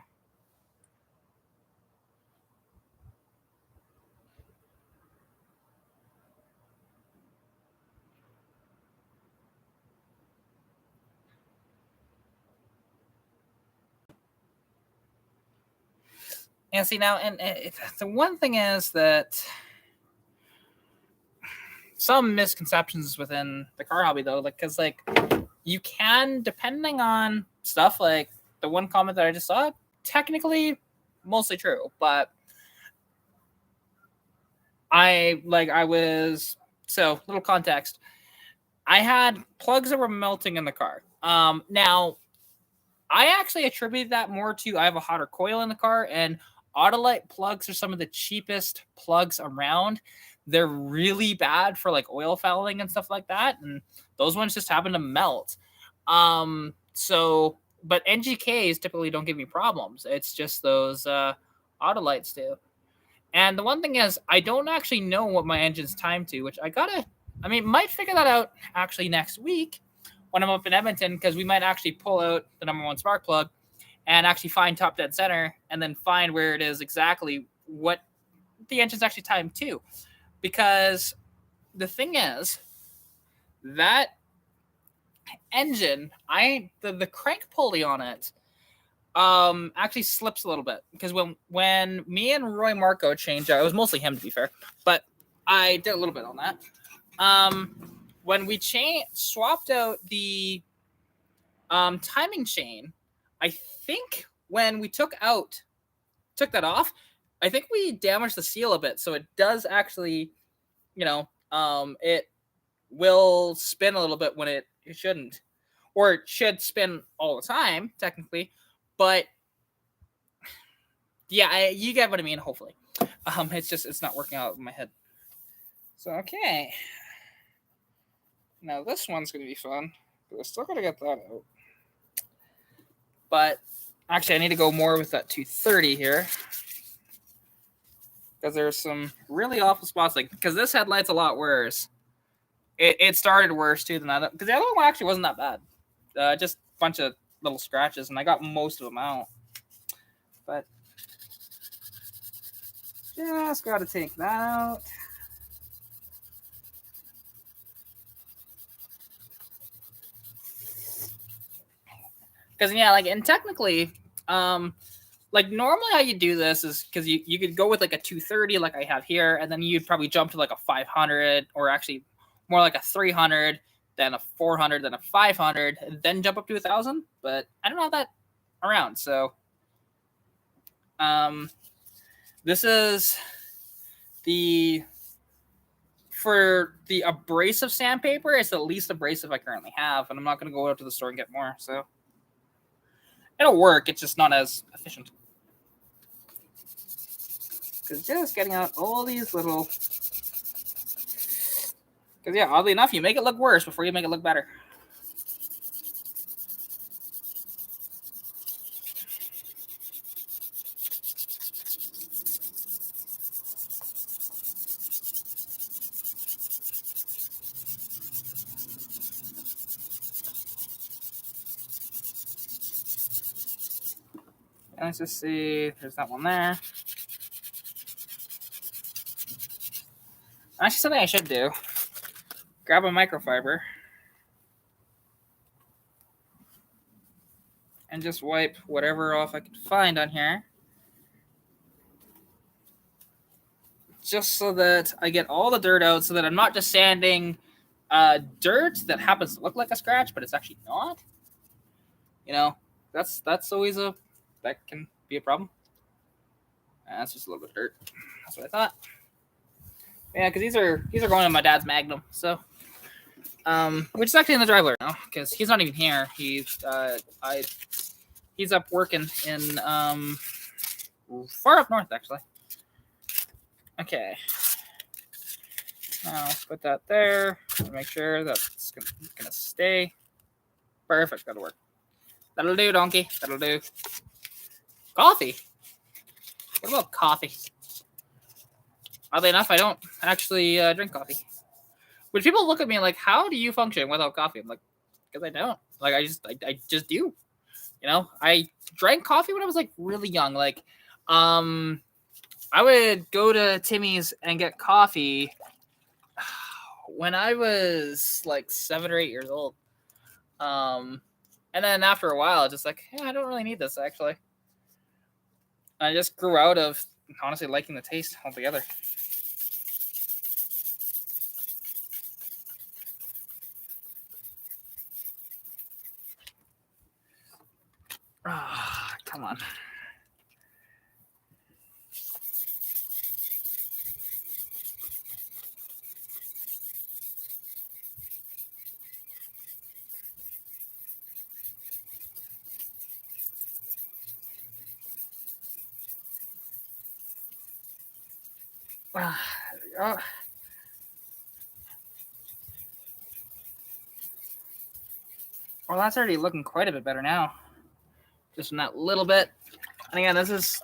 And see now, and the one thing is that some misconceptions within the car hobby though, like because like you can, depending on stuff like the one comment that I just saw, technically mostly true, but I was, so little context. I had plugs that were melting in the car. Now I actually attribute that more to I have a hotter coil in the car, and Autolite plugs are some of the cheapest plugs around. They're really bad for like oil fouling and stuff like that, and those ones just happen to melt. So, but NGKs typically don't give me problems. It's just those Autolites do. And the one thing is, I don't actually know what my engine's timed to, which might figure that out actually next week when I'm up in Edmonton, because we might actually pull out the number one spark plug and actually find top dead center and then find where it is exactly what the engine's actually timed to. Because the thing is, that engine, the crank pulley on it actually slips a little bit, because when me and Roy Marco changed out, it was mostly him to be fair, but I did a little bit on that. When we swapped out the timing chain, I think when we took that off, I think we damaged the seal a bit, so it does actually, it will spin a little bit when it shouldn't, or it should spin all the time technically, but yeah, you get what I mean. Hopefully, it's not working out in my head. So okay, now this one's gonna be fun. But I still gotta get that out. But actually, I need to go more with that 230 here, because there's some really awful spots. Like, because this headlight's a lot worse. It started worse too than that, because the other one actually wasn't that bad. Just a bunch of little scratches, and I got most of them out. But just got to take that out. Because yeah, like, and technically, like normally how you do this is because you could go with like a 230 like I have here, and then you'd probably jump to like a 500, or actually more like a 300, then a 400, then a 500, and then jump up to 1,000. But I don't have that around, so this is for the abrasive sandpaper. It's the least abrasive I currently have, and I'm not going to go out to the store and get more, so it'll work. It's just not as efficient. Because just getting out all these little... Because yeah, oddly enough, you make it look worse before you make it look better. Let's just see. There's that one there. Actually, something I should do. Grab a microfiber and just wipe whatever off I can find on here. Just so that I get all the dirt out, so that I'm not just sanding dirt that happens to look like a scratch, but it's actually not. That's always that can be a problem. That's just a little bit of dirt. That's what I thought. Yeah, because these are going in my dad's Magnum, so which is actually in the driveway now, because he's not even here. He's up working in far up north, actually. Okay, now put that there to make sure that's gonna stay. Perfect, that'll work. That'll do, donkey. That'll do. Coffee. What about coffee? Oddly enough, I don't actually drink coffee. When people look at me like, "How do you function without coffee?" I'm like, "Because I don't. Like, I just do." I drank coffee when I was like really young. Like, I would go to Timmy's and get coffee when I was like 7 or 8 years old. And then after a while, just like, I don't really need this actually. I just grew out of honestly liking the taste altogether. Ah, come on. Ah, there we go. Well, that's already looking quite a bit better now. Just from that little bit. And again, this is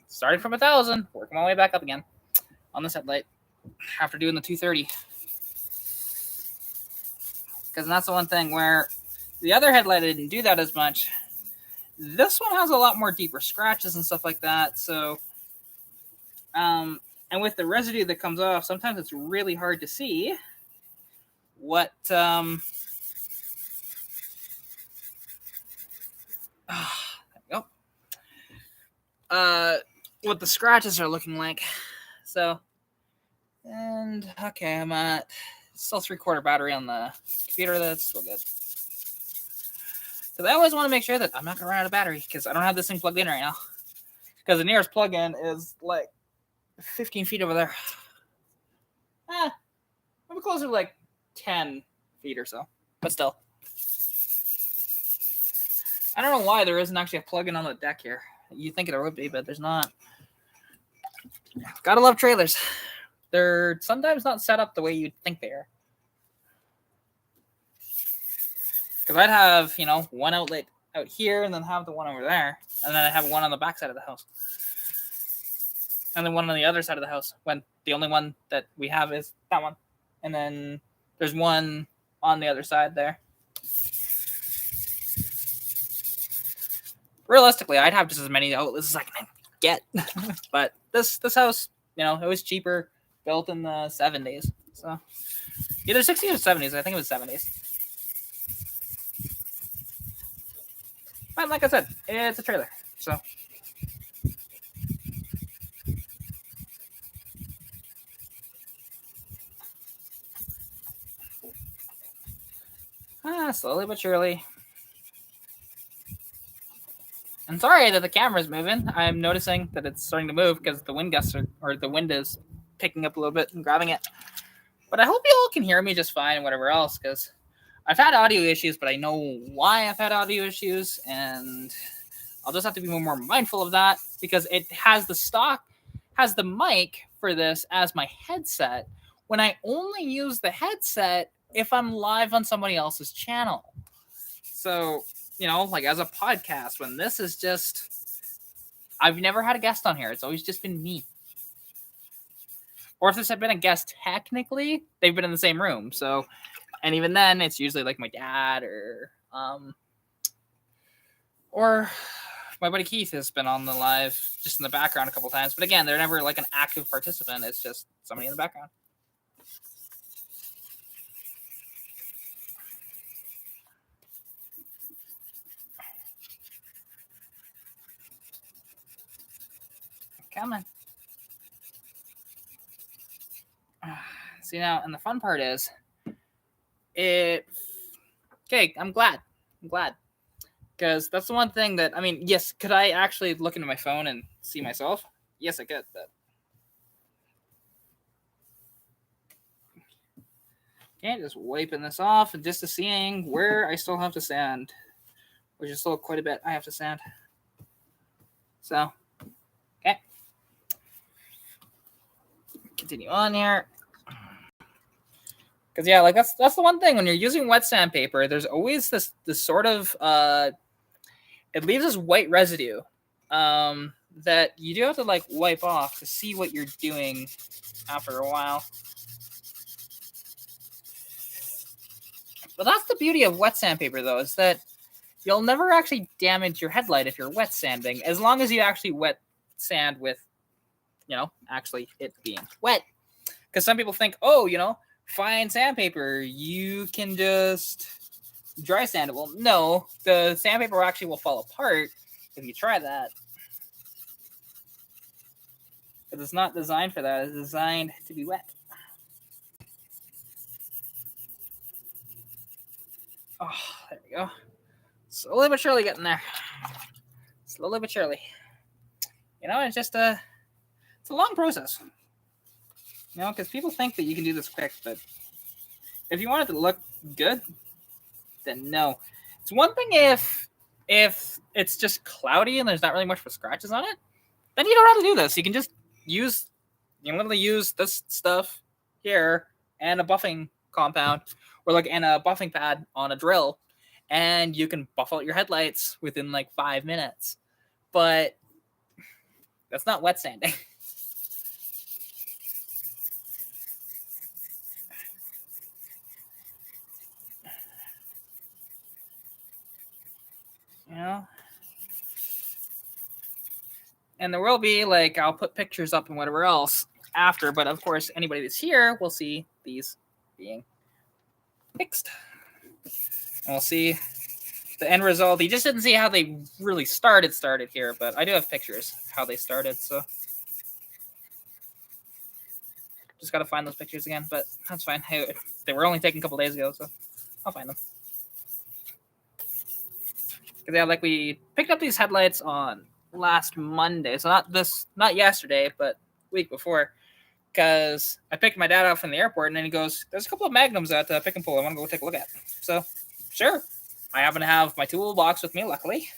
starting from 1,000, working my way back up again on this headlight after doing the 230. Because that's the one thing where the other headlight I didn't do that as much. This one has a lot more deeper scratches and stuff like that. So, and with the residue that comes off, sometimes it's really hard to see what what the scratches are looking like. So, and okay, I'm at still 3/4 battery on the computer. That's still good. Because I always want to make sure that I'm not gonna run out of battery because I don't have this thing plugged in right now. Because the nearest plug-in is like 15 feet over there. Maybe closer to like 10 feet or so, but still. I don't know why there isn't actually a plug-in on the deck here. You'd think there would be, but there's not. Gotta love trailers. They're sometimes not set up the way you'd think they are. Because I'd have, one outlet out here and then have the one over there. And then I have one on the back side of the house. And then one on the other side of the house when the only one that we have is that one. And then there's one on the other side there. Realistically, I'd have just as many outlets as I can get. But this house, it was cheaper, built in the 70s. So either 60s or 70s. I think it was 70s. But like I said, it's a trailer. So slowly but surely. I'm sorry that the camera's moving. I'm noticing that it's starting to move because the wind gusts or the wind is picking up a little bit and grabbing it. But I hope you all can hear me just fine and whatever else, because I've had audio issues, but I know why I've had audio issues, and I'll just have to be more mindful of that because it has the mic for this as my headset when I only use the headset if I'm live on somebody else's channel. So, like as a podcast, when this is just, I've never had a guest on here. It's always just been me. Or if this had been a guest, technically, they've been in the same room. So, and even then, it's usually like my dad or my buddy Keith has been on the live just in the background a couple times. But again, they're never like an active participant. It's just somebody in the background. Come on. See now, and the fun part is, okay, I'm glad. Because that's the one thing that, yes, could I actually look into my phone and see myself? Yes, I could, but. Okay, just wiping this off and just seeing where I still have to sand, which is still quite a bit I have to sand. So, okay. Continue on here. Because, yeah, like that's the one thing. When you're using wet sandpaper, there's always this sort of, it leaves this white residue that you do have to, like, wipe off to see what you're doing after a while. But that's the beauty of wet sandpaper, though, is that you'll never actually damage your headlight if you're wet sanding, as long as you actually wet sand with, actually it being wet. Because some people think, fine sandpaper, you can just dry sand it. Well, no, the sandpaper actually will fall apart if you try that. because it's not designed for that. It's designed to be wet. Oh, there we go. Slowly but surely getting there. Slowly but surely. It's just it's a long process. Because people think that you can do this quick, but if you want it to look good, then no. It's one thing if it's just cloudy and there's not really much for scratches on it, then you don't have to do this. You can just literally use this stuff here and a buffing compound and a buffing pad on a drill, and you can buff out your headlights within like 5 minutes. But that's not wet sanding. And there will be, I'll put pictures up and whatever else after, but of course, anybody that's here will see these being fixed. And we'll see the end result. You just didn't see how they really started here, but I do have pictures of how they started, so. Just got to find those pictures again, but that's fine. Hey, they were only taken a couple days ago, so I'll find them. Because we picked up these headlights on last Monday, so not yesterday, but week before. Because I picked my dad up from the airport, and then he goes, "There's a couple of Magnums at Pick and Pull. I want to go take a look at." So, sure. I happen to have my toolbox with me, luckily,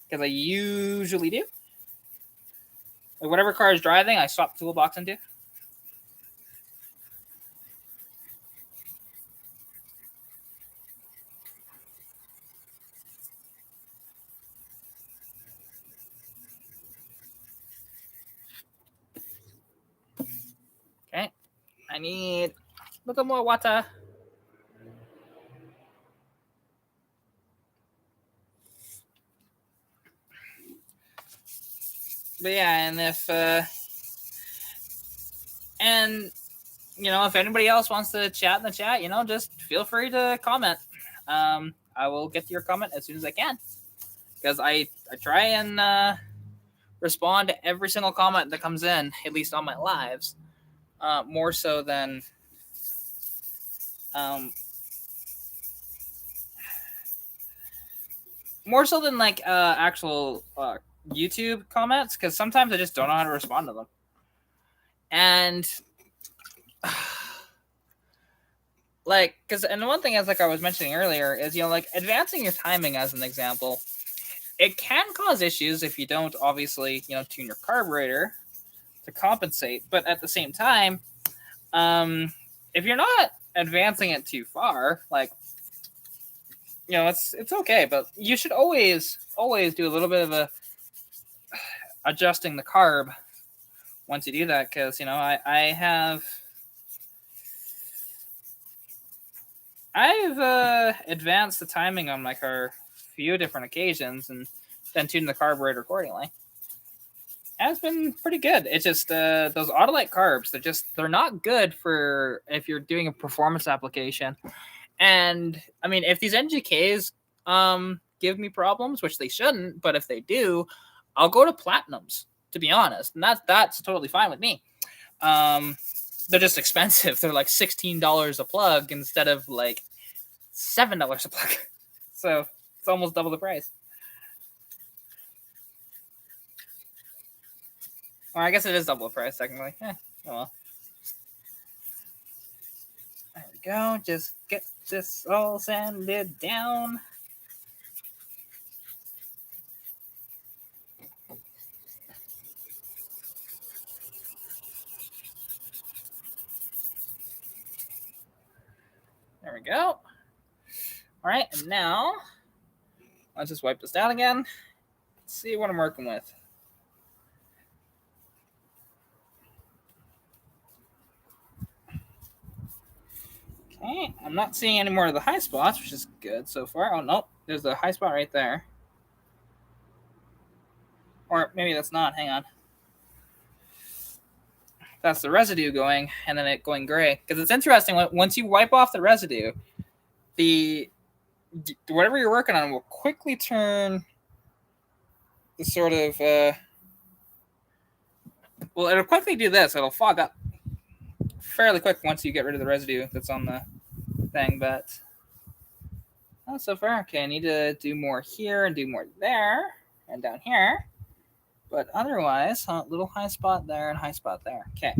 because I usually do. Whatever car is driving, I swap the toolbox into. Okay, I need a little more water. But yeah, and if anybody else wants to chat in the chat, just feel free to comment. I will get to your comment as soon as I can, because I try and respond to every single comment that comes in, at least on my lives, more so than actual YouTube comments, because sometimes I just don't know how to respond to them. And and the one thing is, I was mentioning earlier, is advancing your timing, as an example, it can cause issues if you don't obviously tune your carburetor to compensate. But at the same time, if you're not advancing it too far, it's okay. But you should always do a little bit of adjusting the carb once you do that, because I've advanced the timing on my car a few different occasions and then tuned the carburetor accordingly. And it's been pretty good. It's just those Autolite carbs, they're not good for if you're doing a performance application. And I mean, if these NGKs give me problems, which they shouldn't, but if they do, I'll go to Platinums, to be honest. And that's totally fine with me. They're just expensive. They're like $16 a plug instead of like $7 a plug. So it's almost double the price. Or I guess it is double the price, technically. Oh well. There we go. Just get this all sanded down. There we go. All right, and now let's just wipe this down again. Let's see what I'm working with. Okay, I'm not seeing any more of the high spots, which is good so far. Oh, nope, there's a high spot right there. Or maybe that's not, hang on. That's the residue going, and then it going gray. Because it's interesting, once you wipe off the residue, whatever you're working on will quickly turn the sort of Well, it'll quickly do this. It'll fog up fairly quick once you get rid of the residue that's on the thing, but not so far. Okay, I need to do more here and do more there and down here. But otherwise, little high spot there and high spot there. Okay.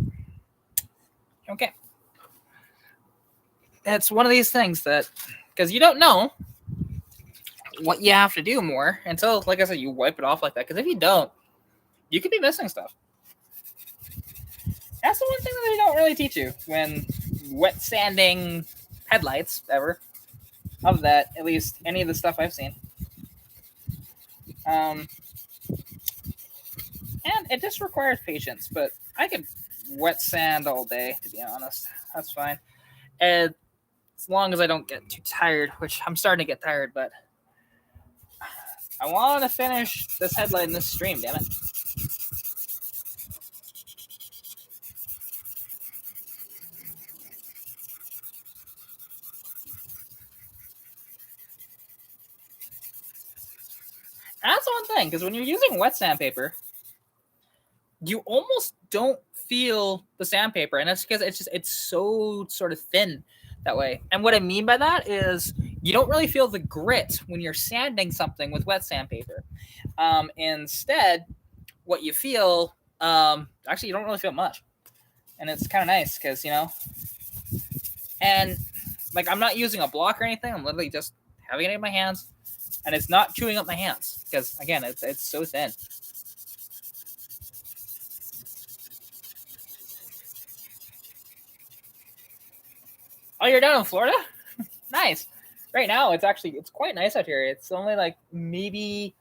Okay. It's one of these things that, because you don't know what you have to do more until, like I said, you wipe it off like that. Because if you don't, you could be missing stuff. That's the one thing that they don't really teach you when wet sanding headlights ever. Of that, at least any of the stuff I've seen. And it just requires patience, but I could wet sand all day, to be honest. That's fine. And as long as I don't get too tired, which I'm starting to get tired, but I want to finish this headlight in this stream, damn it. That's one thing, because when you're using wet sandpaper, you almost don't feel the sandpaper, and that's because it's so sort of thin that way. And what I mean by that is you don't really feel the grit when you're sanding something with wet sandpaper. Instead, what you feel, actually, you don't really feel much, and it's kind of nice because and like I'm not using a block or anything. I'm literally just having it in my hands. And it's not chewing up my hands because, again, it's so thin. Oh, you're down in Florida? Nice. Right now, it's quite nice out here. It's only like maybe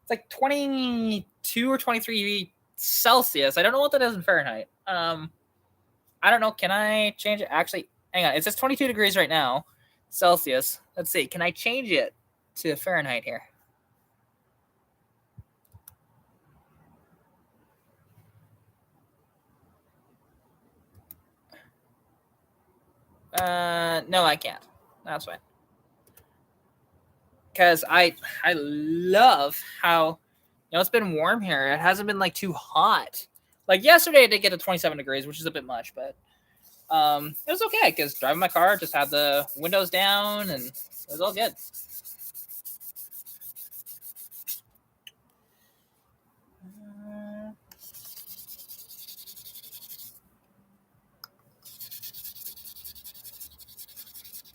it's like 22 or 23 Celsius. I don't know what that is in Fahrenheit. I don't know. Can I change it? Actually, hang on. It says 22 degrees right now, Celsius. Let's see. Can I change it to Fahrenheit here? No, I can't. That's fine. Because I love how it's been warm here. It hasn't been like too hot. Like yesterday, I did get to 27 degrees, which is a bit much, but it was okay because driving my car, just had the windows down, and it was all good.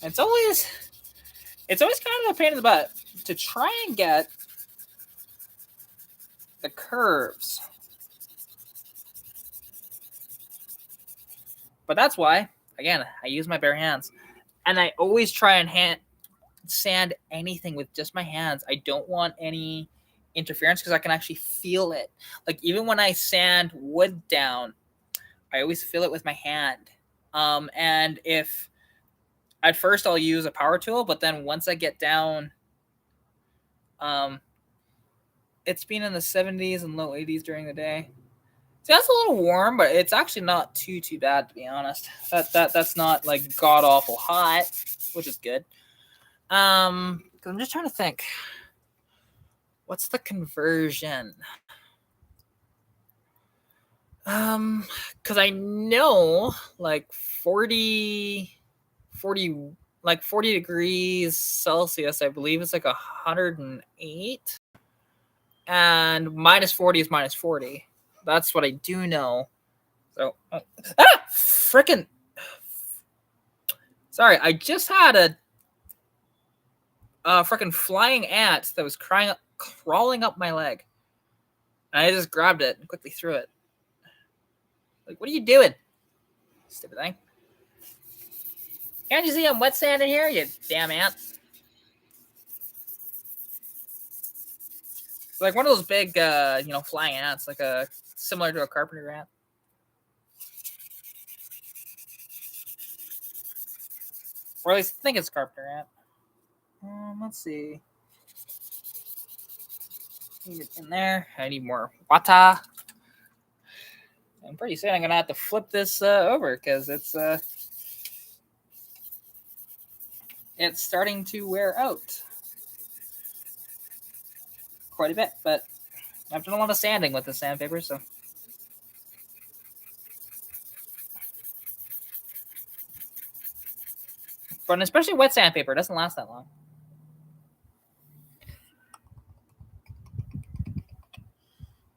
It's always kind of a pain in the butt to try and get the curves. But that's why, again, I use my bare hands. And I always try and sand anything with just my hands. I don't want any interference because I can actually feel it. Like even when I sand wood down, I always feel it with my hand. And if at first I'll use a power tool, but then once I get down, it's been in the 70s and low 80s during the day. See, that's a little warm, but it's actually not too bad, to be honest. That's not like god awful hot, which is good. 'Cause I'm just trying to think. What's the conversion? Because I know like 40 degrees Celsius, I believe it's like 108, and minus 40 is minus 40. That's what I do know. So, freaking. Sorry, I just had a freaking flying ant that was crawling up my leg. And I just grabbed it and quickly threw it. Like, what are you doing? Stupid thing. Can't you see I'm wet sanding here, you damn ant? It's like one of those big, flying ants, like similar to a carpenter ant. Or at least I think it's a carpenter ant. Let's see. Need it in there. I need more water. And pretty soon I'm gonna have to flip this over because it's starting to wear out quite a bit. But I've done a lot of sanding with the sandpaper, so fun, especially wet sandpaper. It doesn't last that long.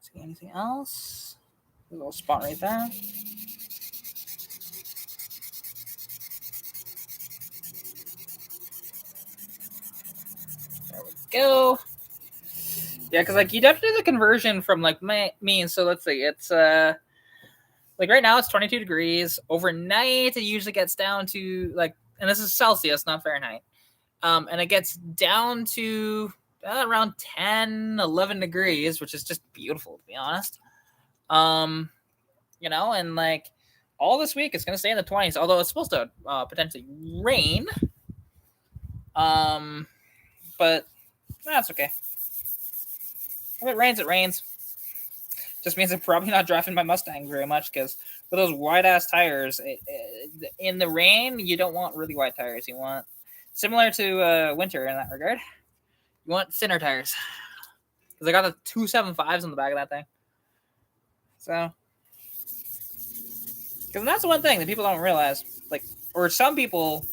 See anything else? A little spot right there. There we go. Yeah, because like you'd have to do the conversion from like mean. So let's see, it's like right now it's 22 degrees. Overnight it usually gets down to like, and this is Celsius, not Fahrenheit. And it gets down to around 10, 11 degrees, which is just beautiful to be honest. You know, and like all this week it's gonna stay in the 20s, although it's supposed to potentially rain. But that's okay. If it rains, it rains. Just means I'm probably not driving my Mustang very much because with those wide ass tires, in the rain, you don't want really wide tires. You want similar to winter in that regard. You want thinner tires because I got the 275s on the back of that thing. So, because that's the one thing that people don't realize, like, or some people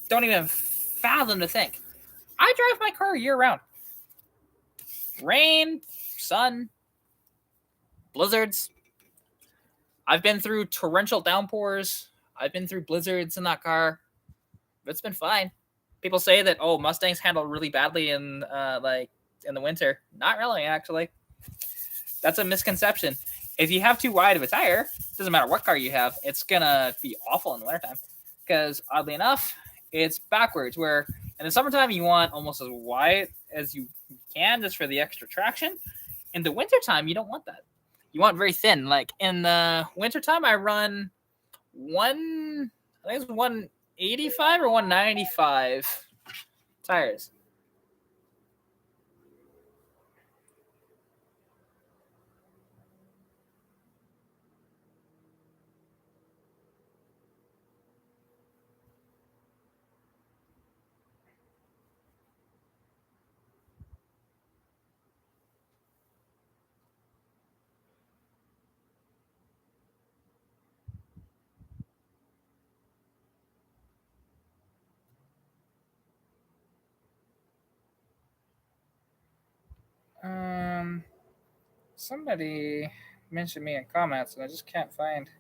don't even fathom to think. I drive my car year round. Rain, sun, blizzards. I've been through torrential downpours. I've been through blizzards in that car. It's been fine. People say that, oh, Mustangs handle really badly in like in the winter. Not really, actually. That's a misconception. If you have too wide of a tire, doesn't matter what car you have, it's gonna be awful in the wintertime. Because oddly enough, it's backwards. Where in the summertime you want almost as wide as you can just for the extra traction. In the wintertime, you don't want that. You want very thin. Like in the wintertime, I run I think it's 185 or 195 tires. Somebody mentioned me in comments, and I just can't find.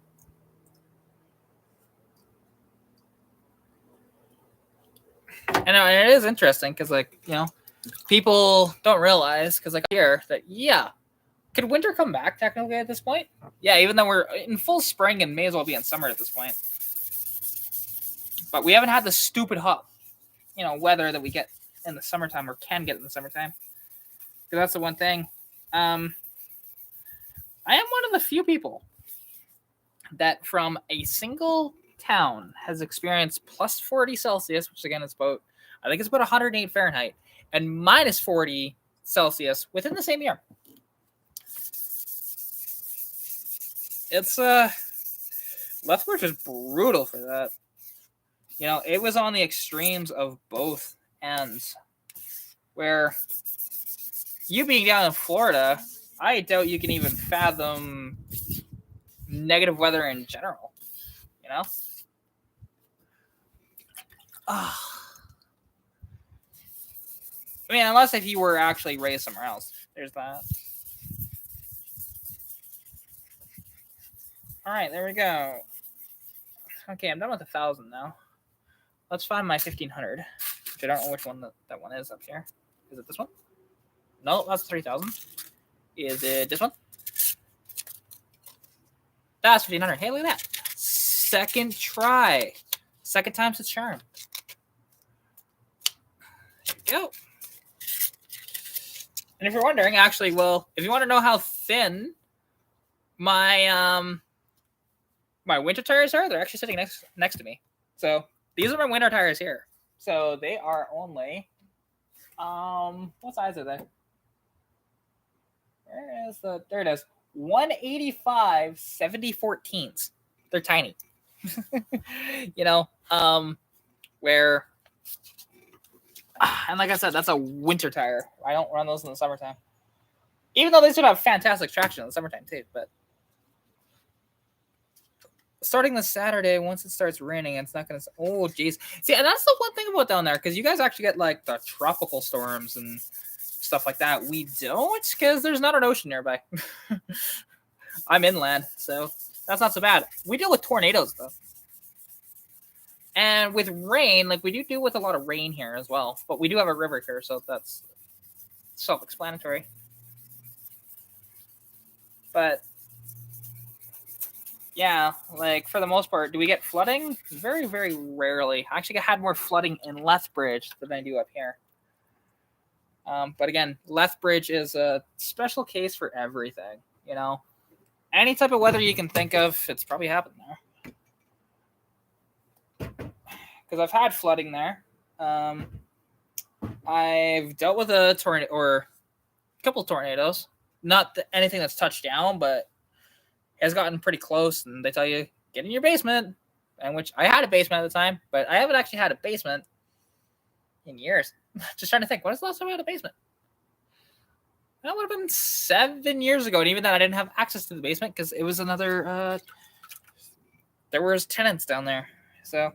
I know, and it is interesting because, like, you know, people don't realize because, like, here that could winter come back technically at this point? Yeah, even though we're in full spring and may as well be in summer at this point. But we haven't had the stupid hot, you know, weather that we get in the summertime or can get in the summertime. Because that's the one thing. I am one of the few people that from a single town has experienced plus 40 Celsius, which again is about, I think it's about 108 Fahrenheit, and minus 40 Celsius within the same year. It's Lethbridge is brutal for that. You know, it was on the extremes of both ends. Where you being down in Florida, I doubt you can even fathom negative weather in general. You know? I mean, unless if you were actually raised somewhere else. There's that. All right, there we go. Okay, I'm done with 1,000 now. Let's find my 1,500. Which I don't know which one that one is up here. Is it this one? No, that's 3,000. Is it this one? That's 1,500. Hey, look at that. Second try. Second time's the charm. There we go. And if you're wondering, actually, well, if you want to know how thin my my winter tires are, they're actually sitting next to me. So these are my winter tires here. So they are only what size are they? There it is. 185 70/14. They're tiny. You know, where and like I said, that's a winter tire. I don't run those in the summertime. Even though they should have fantastic traction in the summertime too, but starting this Saturday, once it starts raining, it's not gonna. Oh, jeez. See, and that's the one thing about down there, because you guys actually get like the tropical storms and stuff like that. We don't, because there's not an ocean nearby. I'm inland, so that's not so bad. We deal with tornadoes though, and with rain, like we do deal with a lot of rain here as well. But we do have a river here, so that's self-explanatory. But yeah, like for the most part, do we get flooding? Very, very rarely. I actually had more flooding in Lethbridge than I do up here. But again, Lethbridge is a special case for everything. You know, any type of weather you can think of, it's probably happened there. Because I've had flooding there. I've dealt with a tornado or a couple of tornadoes. Not anything that's touched down, but has gotten pretty close, and they tell you get in your basement, and which I had a basement at the time, but I haven't actually had a basement in years. Just trying to think, when was the last time I had a basement? That would have been 7 years ago, and even then I didn't have access to the basement because it was another. There was tenants down there, so.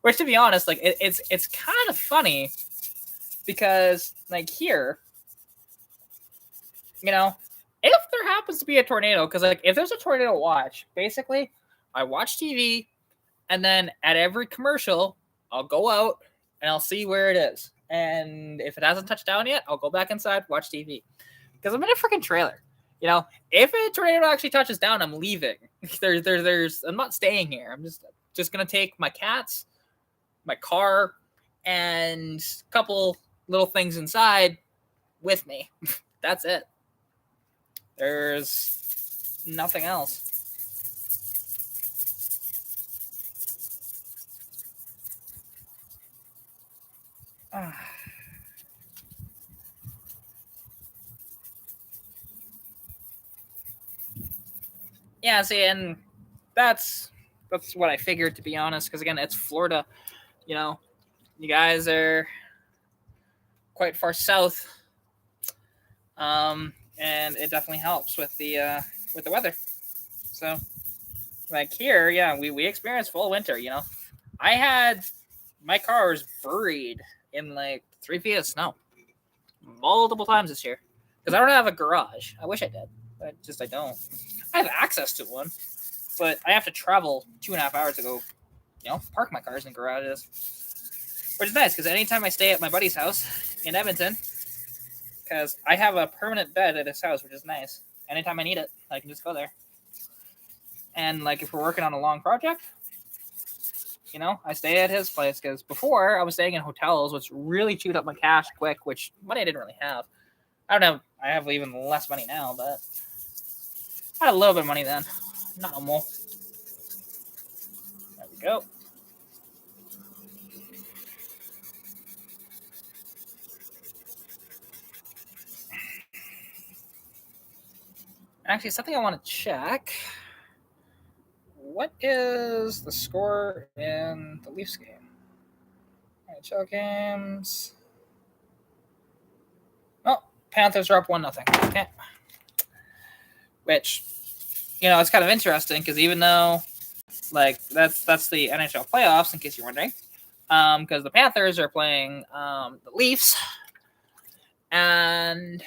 Which, to be honest, like it's kind of funny because like here, you know, if there happens to be a tornado, because like if there's a tornado watch, basically I watch TV, and then at every commercial I'll go out and I'll see where it is, and if it hasn't touched down yet, I'll go back inside, watch TV, because I'm in a freaking trailer. You know, if a tornado actually touches down, I'm leaving. I'm not staying here. I'm just gonna take my cats, my car, and a couple little things inside with me. That's it. There's nothing else. Yeah, see, and that's what I figured, to be honest, because again, it's Florida. You know, you guys are quite far south, and it definitely helps with the weather. So, like here, yeah, we experienced full winter. You know, I had my car was buried in like 3 feet of snow multiple times this year because I don't have a garage. I wish I did, but just I don't. I have access to one, but I have to travel 2.5 hours to go, you know, park my cars in garages, which is nice because anytime I stay at my buddy's house in Edmonton, because I have a permanent bed at his house, which is nice. Anytime I need it, I can just go there. And like if we're working on a long project, you know, I stay at his place because before I was staying in hotels, which really chewed up my cash quick, which money I didn't really have. I don't know. I have even less money now, but I had a little bit of money then. Not no more. There we go. Actually, something I want to check. What is the score in the Leafs game? NHL games. Oh, Panthers are up 1-0. Okay. Which, you know, it's kind of interesting because even though, like, that's the NHL playoffs, in case you're wondering, because the Panthers are playing the Leafs, and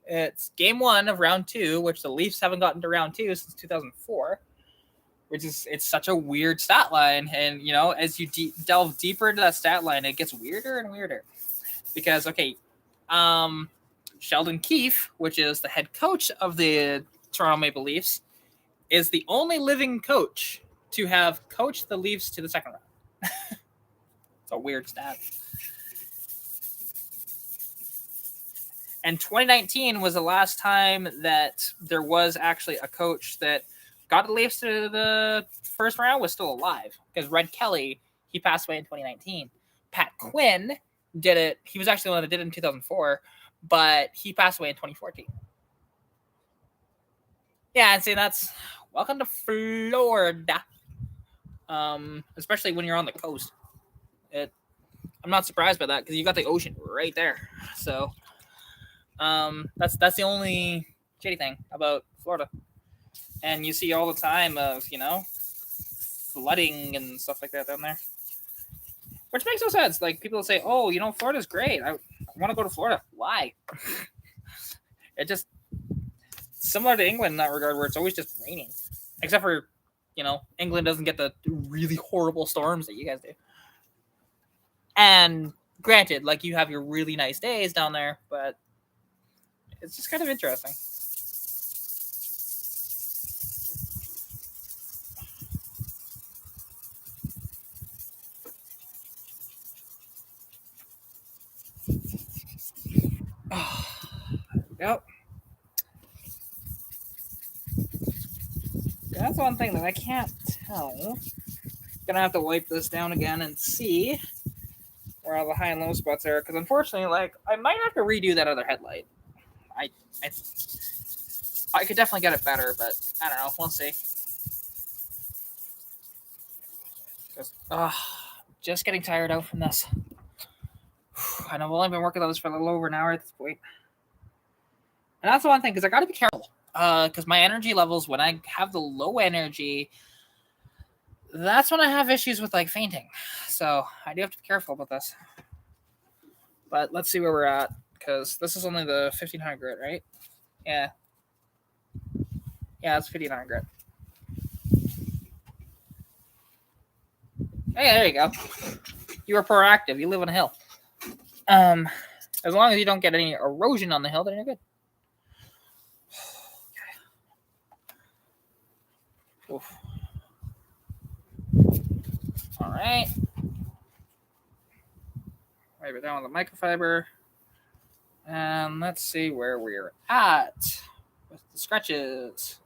it's game 1 of round 2, which the Leafs haven't gotten to round 2 since 2004. Which is, it's such a weird stat line, and you know, as you delve deeper into that stat line, it gets weirder and weirder. Because Sheldon Keefe, which is the head coach of the Toronto Maple Leafs, is the only living coach to have coached the Leafs to the second round. It's a weird stat. And 2019 was the last time that there was actually a coach that got the Leafs to the first round was still alive, because Red Kelly, he passed away in 2019. Pat Quinn did it. He was actually the one that did it in 2004, but he passed away in 2014. Yeah, and see, that's welcome to Florida. Especially when you're on the coast. I'm not surprised by that because you got the ocean right there. So, that's the only shitty thing about Florida. And you see all the time of, you know, flooding and stuff like that down there. Which makes no sense. Like, people say, oh, Florida's great. I want to go to Florida. Why? It just, similar to England in that regard, where it's always just raining. Except for, England doesn't get the really horrible storms that you guys do. And granted, like, you have your really nice days down there, but it's just kind of interesting. Yep. That's one thing that I can't tell. Gonna have to wipe this down again and see where all the high and low spots are, because unfortunately, like, I might have to redo that other headlight. I could definitely get it better, but I don't know. We'll see. Just getting tired out from this. I know I've only been working on this for a little over an hour at this point. And that's the one thing, because I got to be careful. Because my energy levels, when I have the low energy, that's when I have issues with, like, fainting. So I do have to be careful about this. But let's see where we're at, because this is only the 1500 grit, right? Yeah. Yeah, it's 1500 grit. Hey, there you go. You were proactive. You live on a hill. As long as you don't get any erosion on the hill, then you're good. Oof. All right. Wipe it down with the microfiber. And let's see where we're at with the scratches.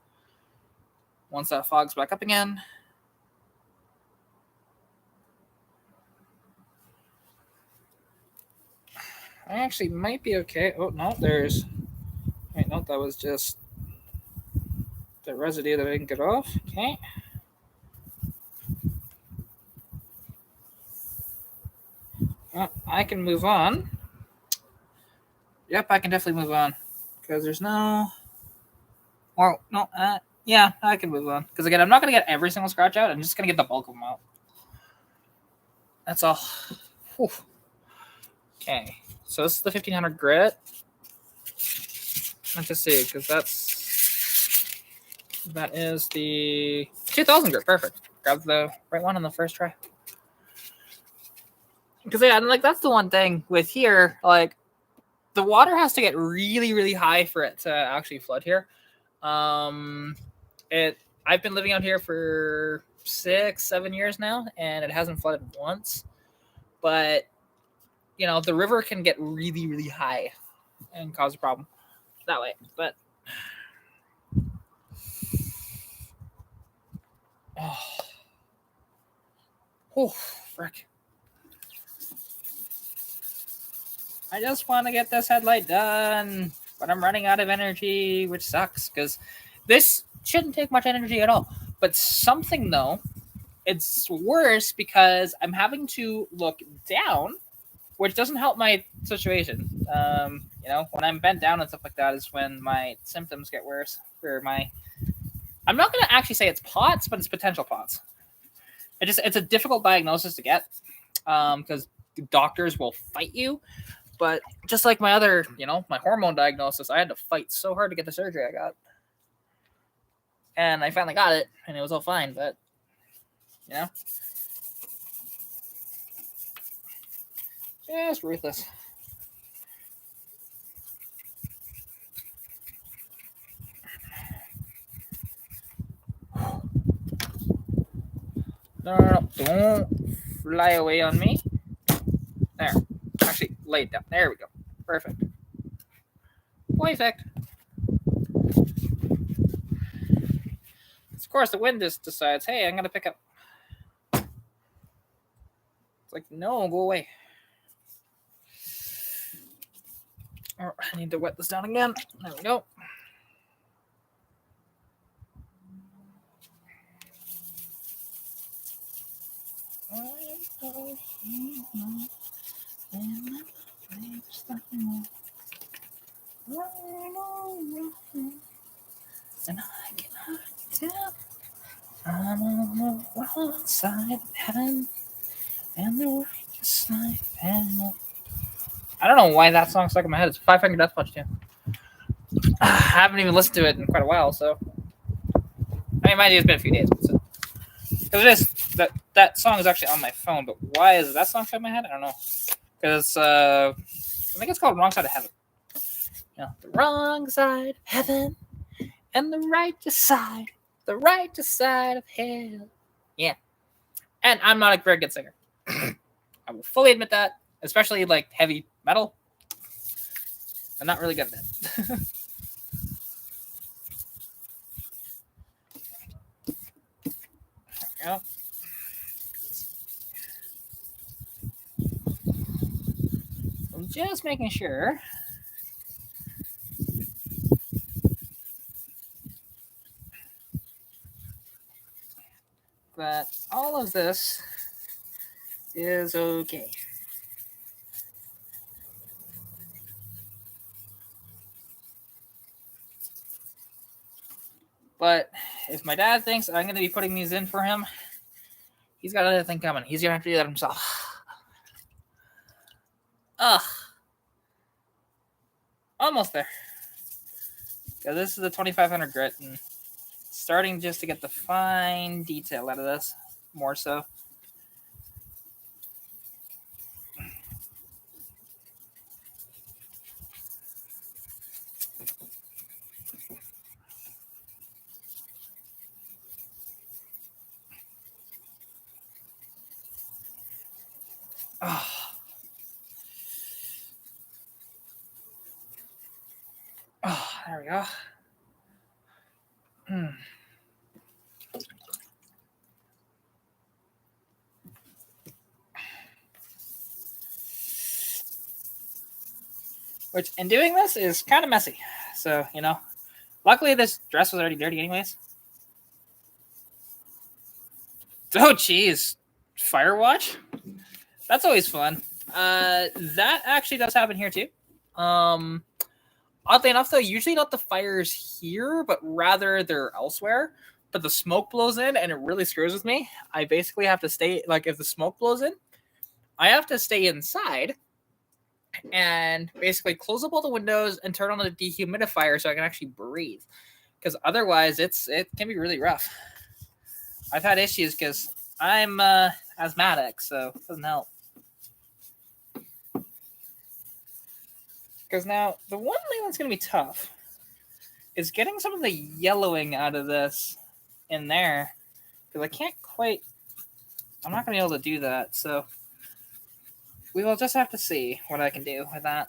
Once that fog's back up again. I actually might be okay. Oh, no, there's... Wait, no, that was just the residue that I didn't get off. Okay. Well, I can move on. Yep, I can definitely move on. Because there's no... Or, no, yeah, I can move on. Because, again, I'm not going to get every single scratch out. I'm just going to get the bulk of them out. That's all. Whew. Okay. So this is the 1500 grit. Let's just see, because that is the 2000 grit. Perfect. Grab the right one on the first try. Because, yeah, and, like, that's the one thing with here, like, the water has to get really, really high for it to actually flood here. I've been living out here for 6-7 years now, and it hasn't flooded once. But, the river can get really, really high and cause a problem that way. But, frick. I just want to get this headlight done, but I'm running out of energy, which sucks, because this shouldn't take much energy at all. But something, though, it's worse because I'm having to look down, which doesn't help my situation. When I'm bent down and stuff like that is when my symptoms get worse. I'm not going to actually say it's POTS, but it's potential POTS. It's a difficult diagnosis to get because doctors will fight you. But just like my other, my hormone diagnosis, I had to fight so hard to get the surgery I got. And I finally got it, and it was all fine, but, just ruthless. No, don't fly away on me. There. Actually, lay it down. There we go. Perfect. Perfect. Of course, the wind just decides, hey, I'm going to pick up. It's like, no, go away. Oh, I need to wet this down again. There we go. And I cannot tell I'm on the wrong side of heaven and the righteous side of hell. I don't know why that song stuck in my head. It's Five Finger Death Punch too. I haven't even listened to it in quite a while, so I mean, mind you, it's been a few days. Because it is that song is actually on my phone, but why is that song stuck in my head? I don't know. Because I think it's called Wrong Side of Heaven. You know, the wrong side of heaven and the righteous side of hell. Yeah, and I'm not a very good singer. I will fully admit that, especially like heavy metal. I'm not really good at that. You know? I'm just making sure that all of this is okay. But if my dad thinks I'm going to be putting these in for him, he's got another thing coming. He's going to have to do that himself. Ugh. Almost there. Because this is the 2500 grit, and starting just to get the fine detail out of this, more so. Oh. Oh, there we go. Which, in doing this, is kind of messy. So, you know, luckily this dress was already dirty anyways. Oh, jeez. Firewatch? That's always fun. That actually does happen here, too. Oddly enough, though, usually not the fires here, but rather they're elsewhere. But the smoke blows in, and it really screws with me. I basically have to stay, like, if the smoke blows in, I have to stay inside and basically close up all the windows and turn on the dehumidifier so I can actually breathe. Because otherwise, it can be really rough. I've had issues because I'm asthmatic, so it doesn't help. Because now, the one thing that's going to be tough is getting some of the yellowing out of this in there. Because I can't quite... I'm not going to be able to do that, so... We will just have to see what I can do with that.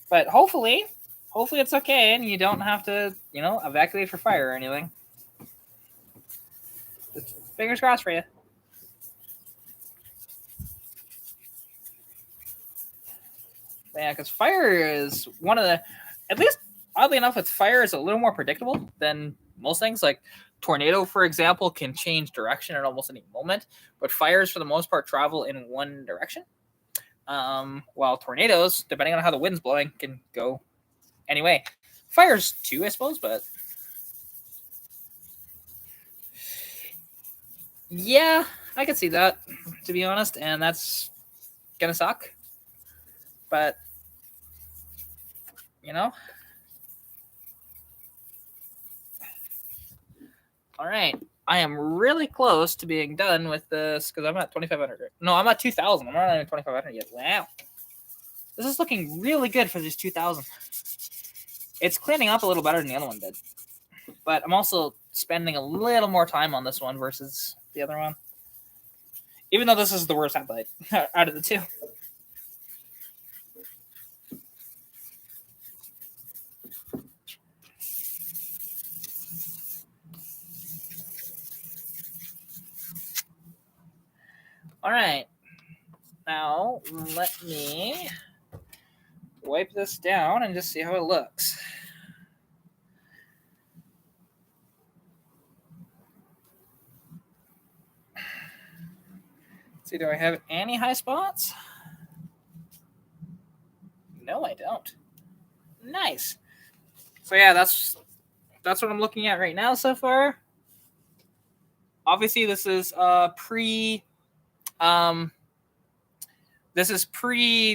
But hopefully it's okay and you don't have to, you know, evacuate for fire or anything. Just fingers crossed for you. Yeah, because fire is one of the... At least, oddly enough, with fire, is a little more predictable than most things. Like, tornado, for example, can change direction at almost any moment. But fires, for the most part, travel in one direction. While tornadoes, depending on how the wind's blowing, can go anyway. Fires too, I suppose, but yeah, I could see that, to be honest, and that's gonna suck. But you know, all right. I am really close to being done with this because I'm at 2,500. No, I'm at 2,000. I'm not even 2,500 yet. Wow, this is looking really good for this 2,000. It's cleaning up a little better than the other one did, but I'm also spending a little more time on this one versus the other one. Even though this is the worst headlight out of the two. All right. Now, let me wipe this down and just see how it looks. Let's see, do I have any high spots? No, I don't. Nice. So yeah, that's what I'm looking at right now so far. obviously this is pre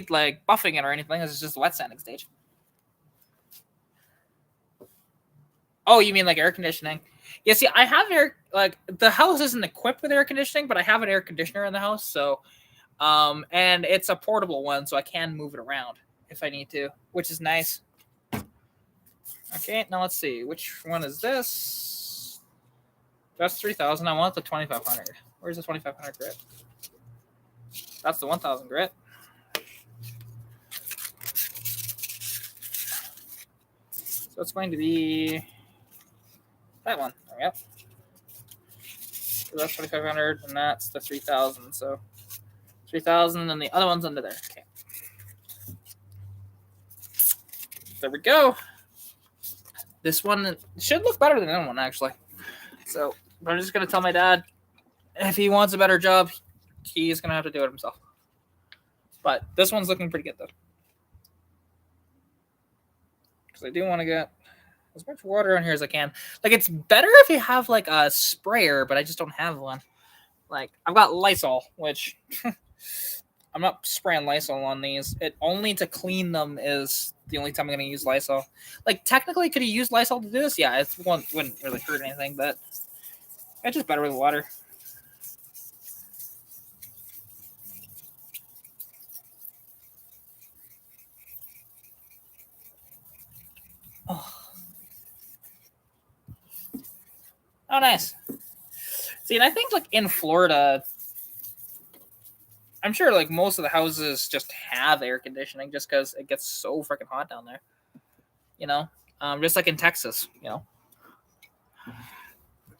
like buffing it or anything. This is just a wet sanding stage. Oh, you mean like air conditioning? Yeah, see, I have air, like the house isn't equipped with air conditioning, but I have an air conditioner in the house, so and it's a portable one, so I can move it around if I need to, which is nice. Okay, now let's see. Which one is this? That's 3,000. I want the 2,500. Where's the 2,500 grit? That's the 1,000 grit. So it's going to be that one. There we go. So that's 2,500, and that's the 3,000. So 3,000, and the other one's under there. Okay. There we go. This one should look better than the other one, actually. So I'm just going to tell my dad if he wants a better job, he's going to have to do it himself. But this one's looking pretty good, though. Because I do want to get as much water on here as I can. Like, it's better if you have, like, a sprayer, but I just don't have one. Like, I've got Lysol, which I'm not spraying Lysol on these. It only to clean them is the only time I'm going to use Lysol. Like, technically, could you use Lysol to do this? Yeah, it wouldn't really hurt anything, but it's just better with water. Oh, nice. See, and I think, like, in Florida, I'm sure, like, most of the houses just have air conditioning just because it gets so freaking hot down there. You know? Just like in Texas, you know?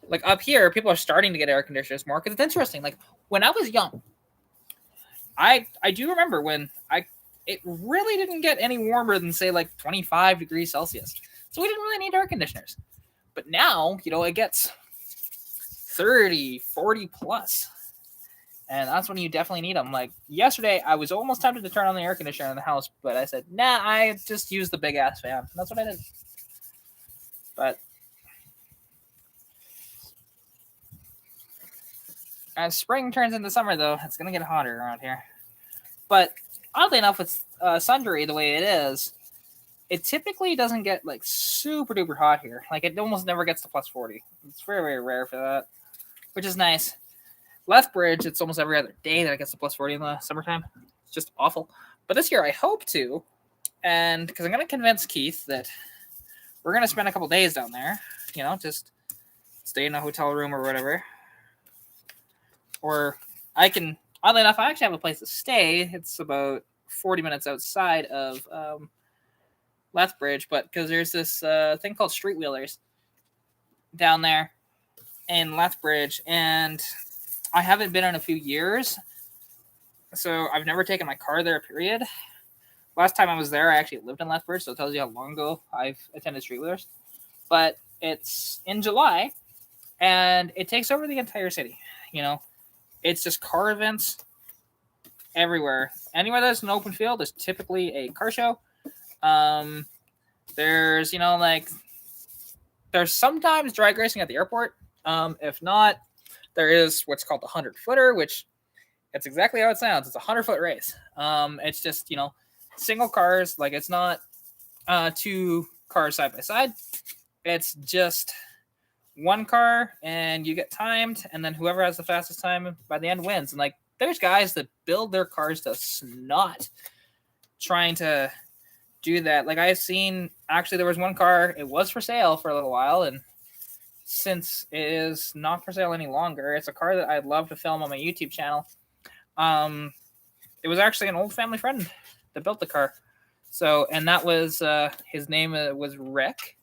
Like, up here, people are starting to get air conditioners more because it's interesting. Like, when I was young, I do remember when it really didn't get any warmer than, say, like 25 degrees Celsius. So we didn't really need air conditioners. But now, you know, it gets 30, 40 plus. And that's when you definitely need them. Like, yesterday, I was almost tempted to turn on the air conditioner in the house, but I said, nah, I just use the big-ass fan. And that's what I did. But as spring turns into summer, though, it's going to get hotter around here. But oddly enough, with Sundry the way it is, it typically doesn't get, like, super-duper hot here. Like, it almost never gets to plus 40. It's very, very rare for that, which is nice. Lethbridge, it's almost every other day that it gets to plus 40 in the summertime. It's just awful. But this year, I hope to, and because I'm going to convince Keith that we're going to spend a couple days down there, you know, just stay in a hotel room or whatever. Or I can, oddly enough, I actually have a place to stay. It's about 40 minutes outside of Lethbridge, but because there's this thing called Street Wheelers down there in Lethbridge, and I haven't been in a few years, so I've never taken my car there, period. Last time I was there, I actually lived in Lethbridge, so it tells you how long ago I've attended Street Wheelers. But it's in July, and it takes over the entire city, you know. It's just car events everywhere. Anywhere there's an open field, there's typically a car show. There's, you know, like, there's sometimes drag racing at the airport. If not, there is what's called the 100-footer, which it's exactly how it sounds. It's a 100-foot race. It's just, you know, single cars. Like, it's not two cars side by side. It's just one car, and you get timed, and then whoever has the fastest time by the end wins. And, like, there's guys that build their cars to snot trying to do that. Like, I've seen, actually, there was one car, it was for sale for a little while, and since it is not for sale any longer, it's a car that I'd love to film on my YouTube channel. It was actually an old family friend that built the car. So, and that was, his name was Rick,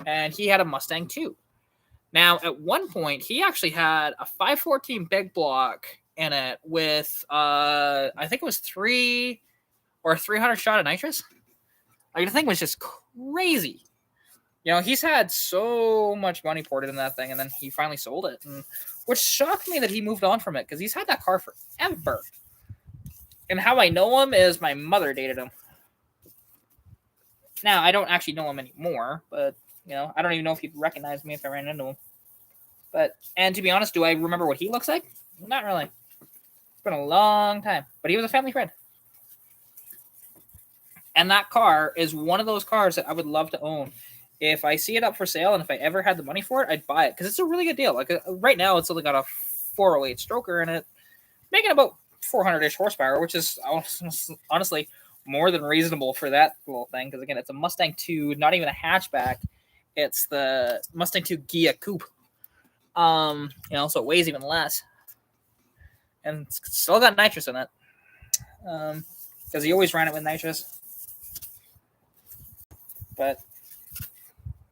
and he had a Mustang too. Now, at one point, he actually had a 514 big block in it with, I think it was 300 shot of nitrous. Like, the thing was just crazy. You know, he's had so much money poured into that thing, and then he finally sold it. And which shocked me that he moved on from it, because he's had that car forever. And how I know him is my mother dated him. Now, I don't actually know him anymore, but, you know, I don't even know if he'd recognize me if I ran into him. And to be honest, do I remember what he looks like? Not really. It's been a long time. But he was a family friend. And that car is one of those cars that I would love to own. If I see it up for sale and if I ever had the money for it, I'd buy it because it's a really good deal. Like right now, it's only got a 408 stroker in it, making about 400-ish horsepower, which is honestly more than reasonable for that little thing. Because again, it's a Mustang 2, not even a hatchback. It's the Mustang 2 Ghia Coupe. So it weighs even less, and it's still got nitrous in it. Because he always ran it with nitrous. But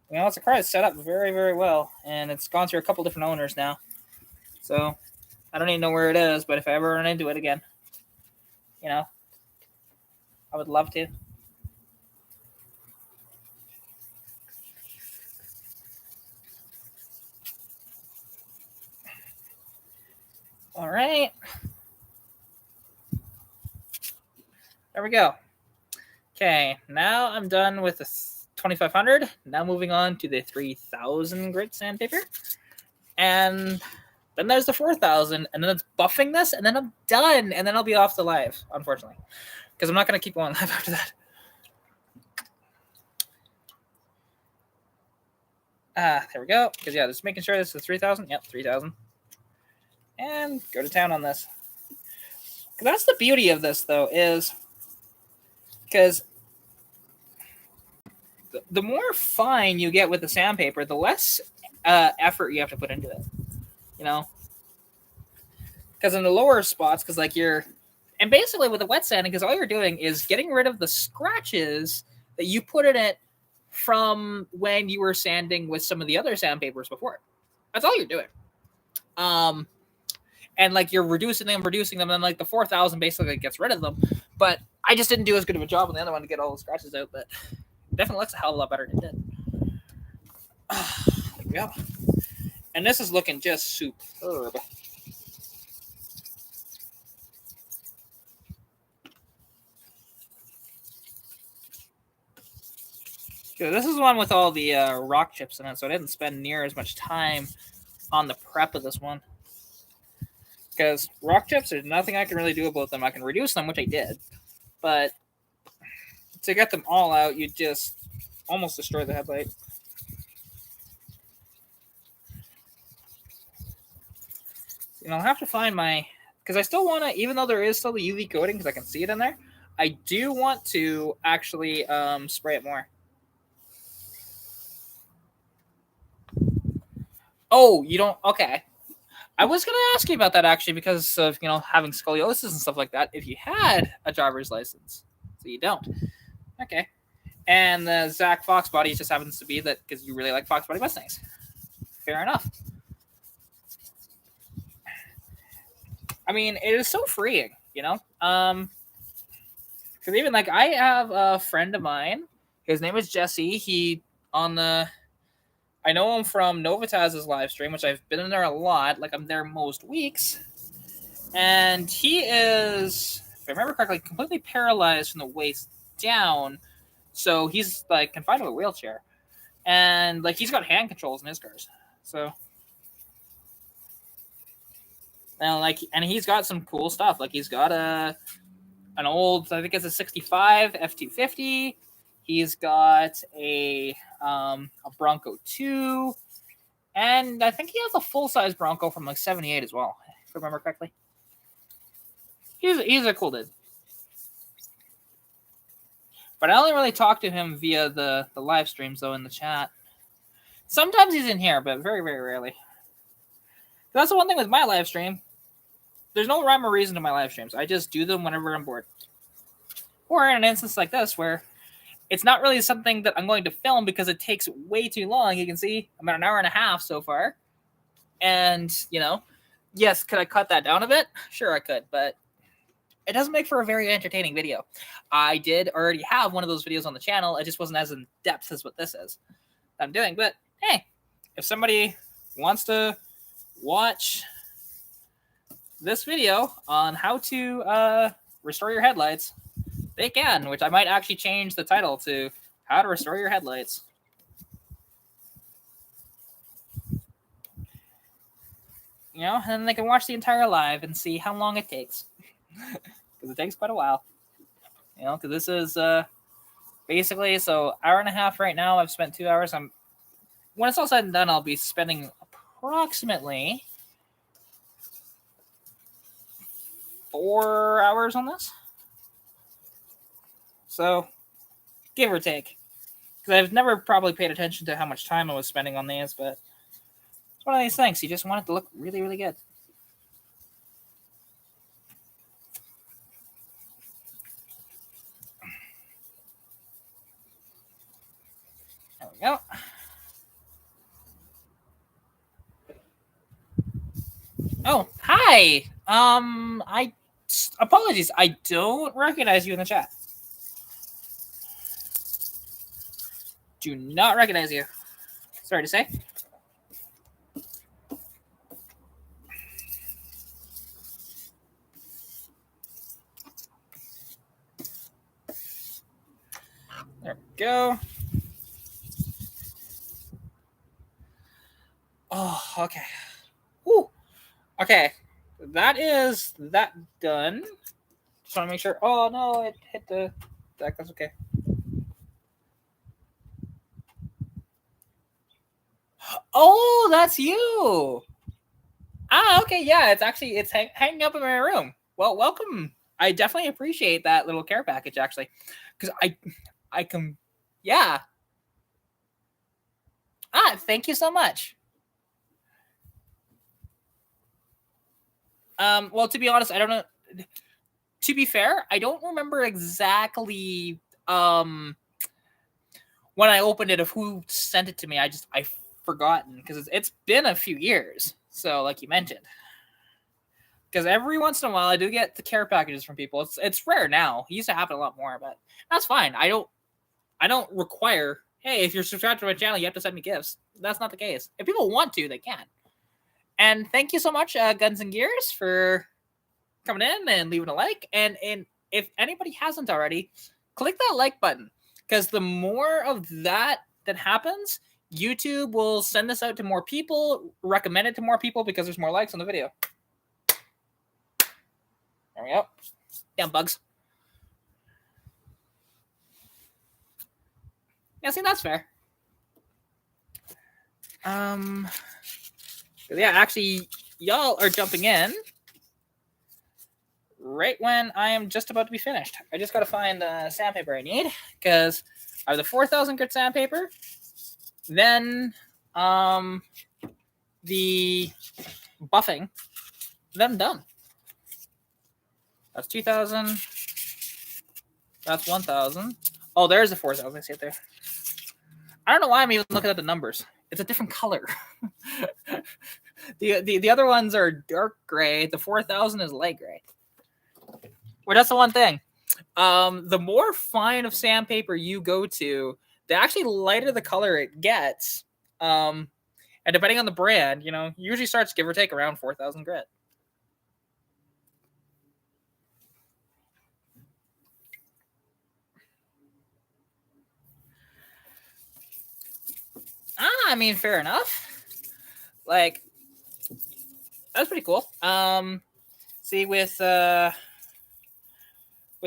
it's a car that's set up very, very well, and it's gone through a couple different owners now. So I don't even know where it is, but if I ever run into it again, I would love to. All right. There we go. Okay, now I'm done with the 2500. Now moving on to the 3000 grit sandpaper. And then there's the 4000, and then it's buffing this, and then I'm done, and then I'll be off the live, unfortunately. Because I'm not going to keep going live after that. There we go. Because, just making sure this is 3000. Yep, 3000. And go to town on this. Because that's the beauty of this, though, is because the more fine you get with the sandpaper, the less effort you have to put into it. Because in the lower spots, because and basically with the wet sanding, because all you're doing is getting rid of the scratches that you put in it from when you were sanding with some of the other sandpapers before. That's all you're doing. And you're reducing them, and the 4000 basically gets rid of them. But I just didn't do as good of a job on the other one to get all the scratches out, but it definitely looks a hell of a lot better than it did. There we go. And this is looking just superb. So this is one with all the rock chips in it, so I didn't spend near as much time on the prep of this one. Because rock chips, there's nothing I can really do about them. I can reduce them, which I did. But to get them all out, you just almost destroy the headlight. I'll have to find because I still want to, even though there is still the UV coating, because I can see it in there, I do want to actually spray it more. Oh, you don't? Okay. I was going to ask you about that, actually, because of, having scoliosis and stuff like that, if you had a driver's license. So you don't. Okay. And the Zach Fox body just happens to be that because you really like Fox body Mustangs. Fair enough. I mean, it is so freeing, because even I have a friend of mine. His name is Jesse. I know him from Novitaz's live stream, which I've been in there a lot. I'm there most weeks. And he is, if I remember correctly, completely paralyzed from the waist down. So he's confined to a wheelchair. And he's got hand controls in his cars. So and and he's got some cool stuff. He's got an old, I think it's a 65 F250. He's got a Bronco 2, and I think he has a full-size Bronco from 78 as well, if I remember correctly. He's a cool dude. But I only really talk to him via the live streams, though, in the chat. Sometimes he's in here, but very, very rarely. That's the one thing with my live stream. There's no rhyme or reason to my live streams. I just do them whenever I'm bored. Or in an instance like this, where it's not really something that I'm going to film because it takes way too long. You can see I'm at an hour and a half so far. And, yes, could I cut that down a bit? Sure, I could, but it doesn't make for a very entertaining video. I did already have one of those videos on the channel. It just wasn't as in depth as what this is that I'm doing. But, hey, if somebody wants to watch this video on how to restore your headlights, they can, which I might actually change the title to How to Restore Your Headlights. and then they can watch the entire live and see how long it takes, because it takes quite a while. Because this is basically so hour and a half right now. I've spent 2 hours. When it's all said and done, I'll be spending approximately 4 hours on this. So, give or take. Because I've never probably paid attention to how much time I was spending on these, but it's one of these things. You just want it to look really, really good. There we go. Oh, hi. Apologies. I don't recognize you in the chat. Do not recognize you. Sorry to say. There we go. Oh, okay. Ooh. Okay. That is that done. Just want to make sure. Oh, no, it hit the deck. That's okay. Oh, that's you. Ah, okay. Yeah, it's hanging up in my room. Well, welcome. I definitely appreciate that little care package, actually, because I can, yeah. Thank you so much. Well, to be honest, I don't know. To be fair, I don't remember exactly when I opened it of who sent it to me. I've forgotten because it's been a few years. So, like you mentioned, because every once in a while I do get the care packages from people. It's rare now. It used to happen a lot more, but that's fine. I don't require. Hey, if you're subscribed to my channel, you have to send me gifts. That's not the case. If people want to, they can. And thank you so much, Guns and Gears, for coming in and leaving a like. And if anybody hasn't already, click that like button, because the more of that happens, YouTube will send this out to more people, recommend it to more people because there's more likes on the video. There we go. Damn bugs. Yeah, see, that's fair. Yeah, actually, y'all are jumping in right when I am just about to be finished. I just got to find the sandpaper I need, because I have the 4,000 grit sandpaper, then the buffing, then I'm done. That's 2,000. That's 1,000. Oh, there's a 4,000. I see it there. I don't know why I'm even looking at the numbers. It's a different color. The other ones are dark gray. The 4,000 is light gray. Well, that's the one thing. The more fine of sandpaper you go to, the actually lighter the color it gets. And depending on the brand, usually starts give or take around 4,000 grit. I mean, fair enough. Like, that's pretty cool. See, with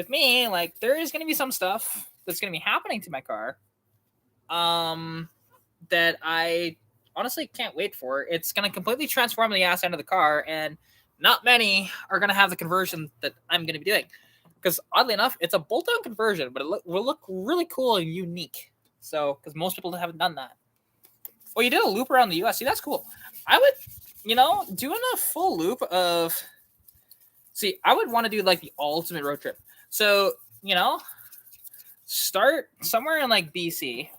me, like, there is going to be some stuff that's going to be happening to my car that I honestly can't wait for. It's going to completely transform the ass end of the car, and not many are going to have the conversion that I'm going to be doing. Because oddly enough, it's a bolt-on conversion, but it will look really cool and unique. So, because most people haven't done that. Well, you did a loop around the U.S. See, that's cool. I would, doing a full loop of... See, I would want to do, like, the ultimate road trip. So, start somewhere in, like, BC.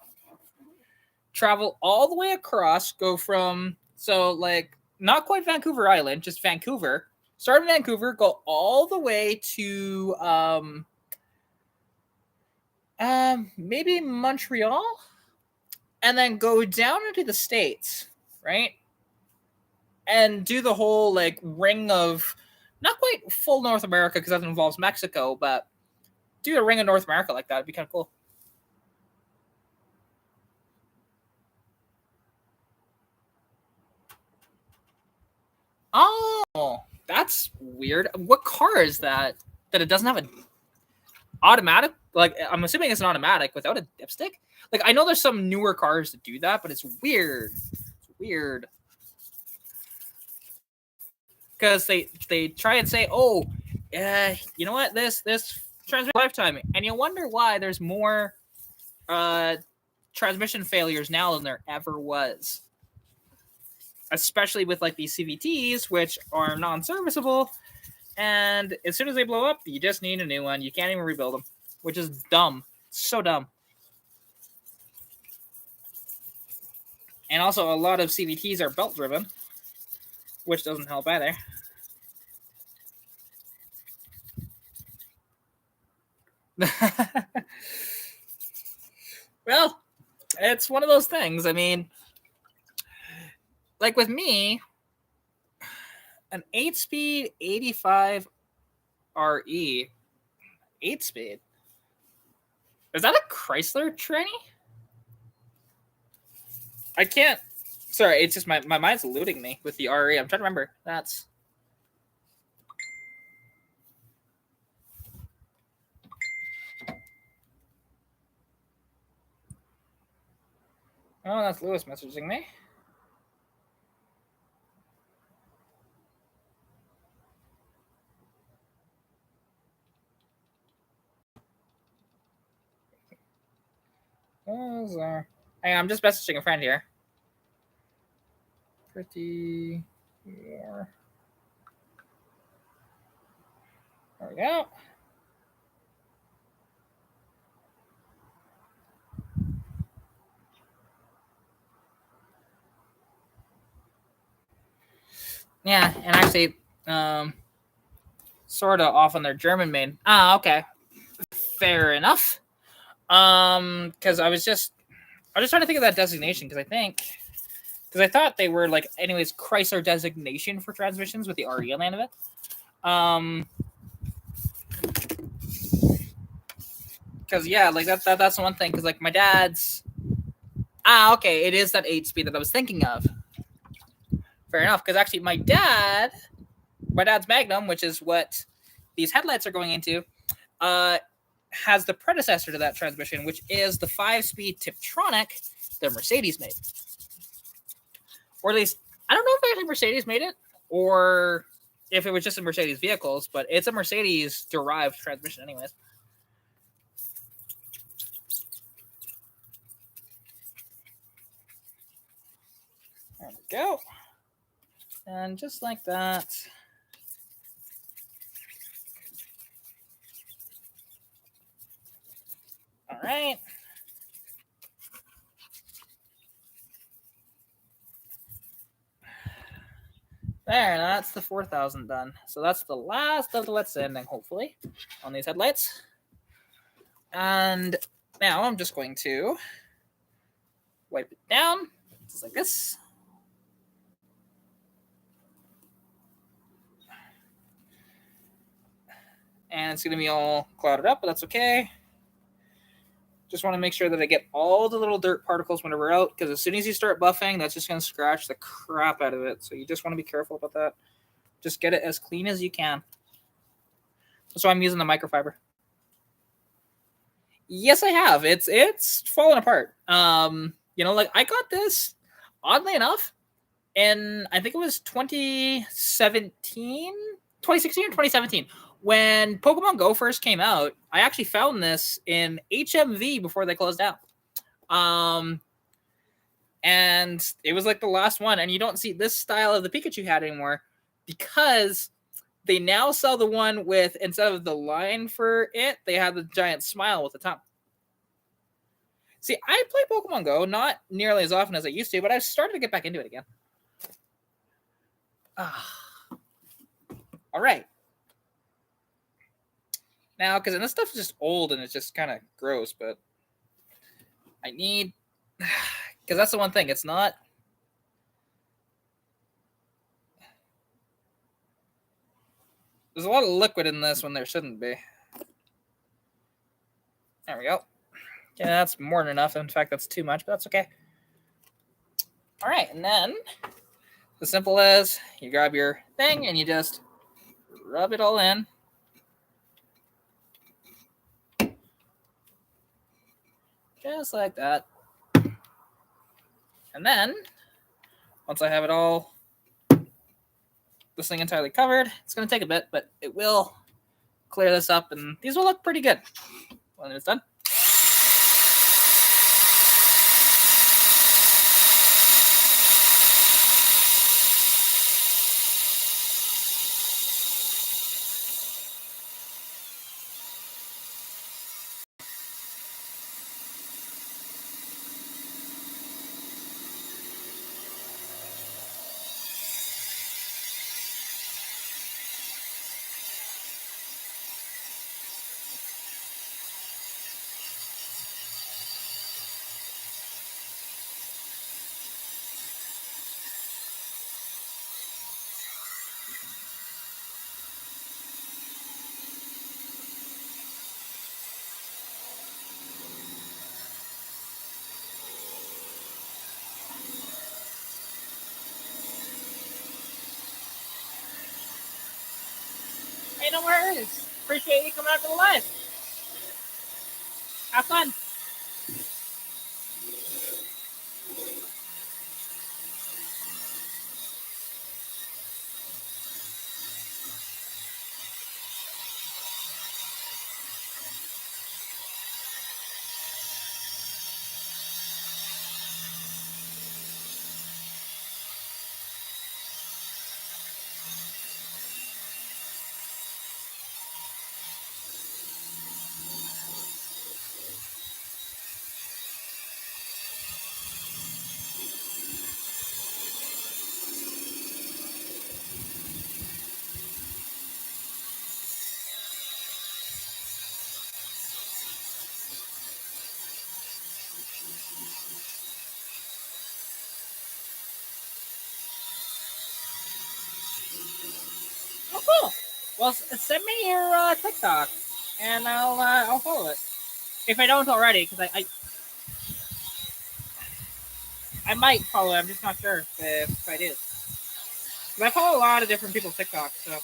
Travel all the way across. Go from... So, like, not quite Vancouver Island, just Vancouver. Start in Vancouver. Go all the way to... maybe Montreal? And then go down into the States, right? And do the whole, like, ring of, not quite full North America, because that involves Mexico, but do a ring of North America like that. It'd be kind of cool. That's weird. What car is that? That it doesn't have an automatic? Like, I'm assuming it's an automatic without a dipstick. Like, I know there's some newer cars that do that, but it's weird. It's weird. Because they try and say, oh, you know what, this transmission lifetime, and you wonder why there's more transmission failures now than there ever was, especially with like these CVTs, which are non-serviceable, and as soon as they blow up, you just need a new one. You can't even rebuild them, which is dumb. So dumb. And also, a lot of CVTs are belt driven, which doesn't help either. Well, it's one of those things. I mean, like with me, an 8-speed 85 RE, 8-speed. Is that a Chrysler tranny? I can't. Sorry, it's just my mind's eluding me with the RE. I'm trying to remember. That's. Oh, that's Lewis messaging me. Hang on, I'm just messaging a friend here. Pretty more. There we go. Yeah, and actually, sort of off on their German main. Ah, okay, fair enough. Because I was just trying to think of that designation because I thought they were like, anyways, Chrysler designation for transmissions with the RE on the end of it. Because yeah, like that's the one thing. Because like my dad's, okay, it is that 8-speed that I was thinking of. Fair enough. Because actually, my dad's Magnum, which is what these headlights are going into, has the predecessor to that transmission, which is the 5-speed Tiptronic that Mercedes made. Or at least, I don't know if actually Mercedes made it, or if it was just in Mercedes vehicles, but it's a Mercedes-derived transmission anyways. There we go. And just like that. All right. There, that's the 4,000 done. So that's the last of the let's ending, hopefully, on these headlights. And now I'm just going to wipe it down, just like this. And it's going to be all clouded up, but that's okay. Just want to make sure that I get all the little dirt particles whenever we're out, because as soon as you start buffing, that's just going to scratch the crap out of it. So you just want to be careful about that. Just get it as clean as you can. That's why I'm using the microfiber. Yes, I have. It's fallen apart. Like I got this, oddly enough, in I think it was 2016 or 2017. When Pokemon Go first came out, I actually found this in HMV before they closed down. And it was like the last one. And you don't see this style of the Pikachu hat anymore because they now sell the one with, instead of the line for it, they have the giant smile with the tongue. See, I play Pokemon Go not nearly as often as I used to, but I've started to get back into it again. All right. Now, because this stuff is just old and it's just kind of gross, but I need, because that's the one thing. It's not, there's a lot of liquid in this when there shouldn't be. There we go. Yeah, that's more than enough. In fact, that's too much, but that's okay. All right, and then as simple as you grab your thing and you just rub it all in. Just like that. And then, once I have it all, this thing entirely covered, it's going to take a bit, but it will clear this up, and these will look pretty good when it's done. Hey, no worries. Appreciate you coming out to the live. Have fun. Oh, cool. Well, send me your TikTok, and I'll follow it if I don't already, because I might follow it. I'm just not sure if I do. But I follow a lot of different people's TikToks, so.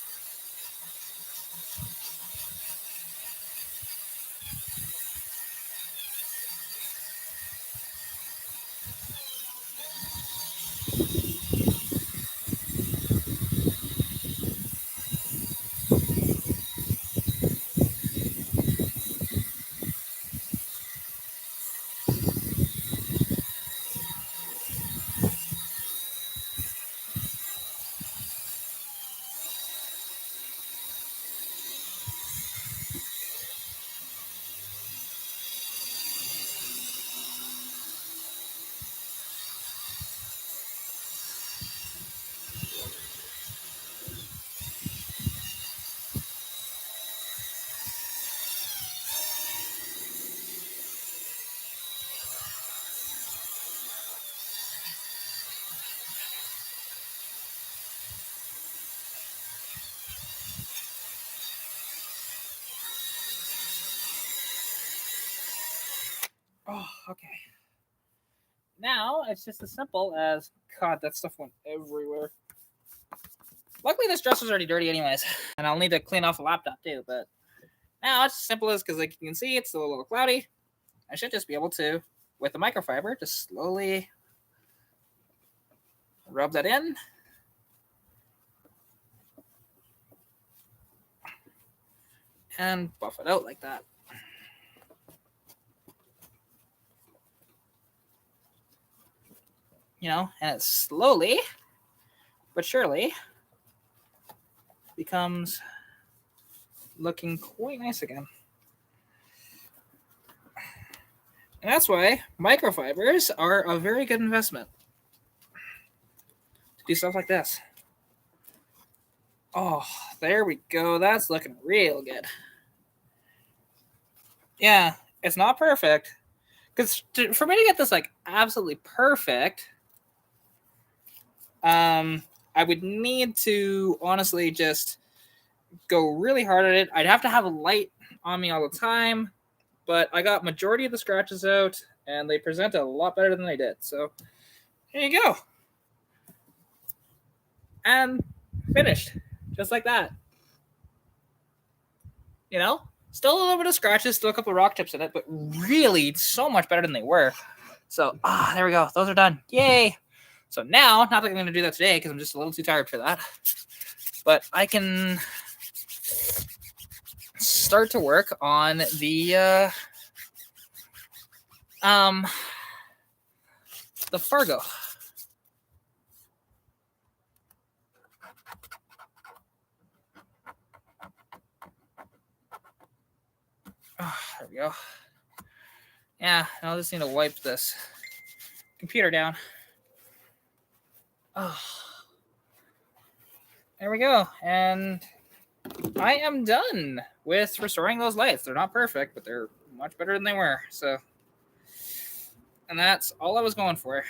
Oh, okay. Now it's just as simple as, God, that stuff went everywhere. Luckily, this dresser's already dirty anyways, and I'll need to clean off the laptop too, but now it's as simple as, because like you can see, it's still a little cloudy. I should just be able to, with the microfiber, just slowly rub that in. And buff it out like that. You know, and it slowly but surely becomes looking quite nice again. And that's why microfibers are a very good investment to do stuff like this. Oh, there we go. That's looking real good. Yeah, it's not perfect. Because for me to get this like absolutely perfect, I would need to honestly just go really hard at it. I'd have to have a light on me all the time, but I got majority of the scratches out, and they present a lot better than they did. So here you go. And finished, just like that. You know, still a little bit of scratches, still a couple of rock chips in it, but really so much better than they were. So, there we go. Those are done. Yay! So now, not that I'm going to do that today because I'm just a little too tired for that, but I can start to work on the Fargo. There we go. Yeah, I'll just need to wipe this computer down. Oh, there we go. And I am done with restoring those lights. They're not perfect, but they're much better than they were. So, and that's all I was going for.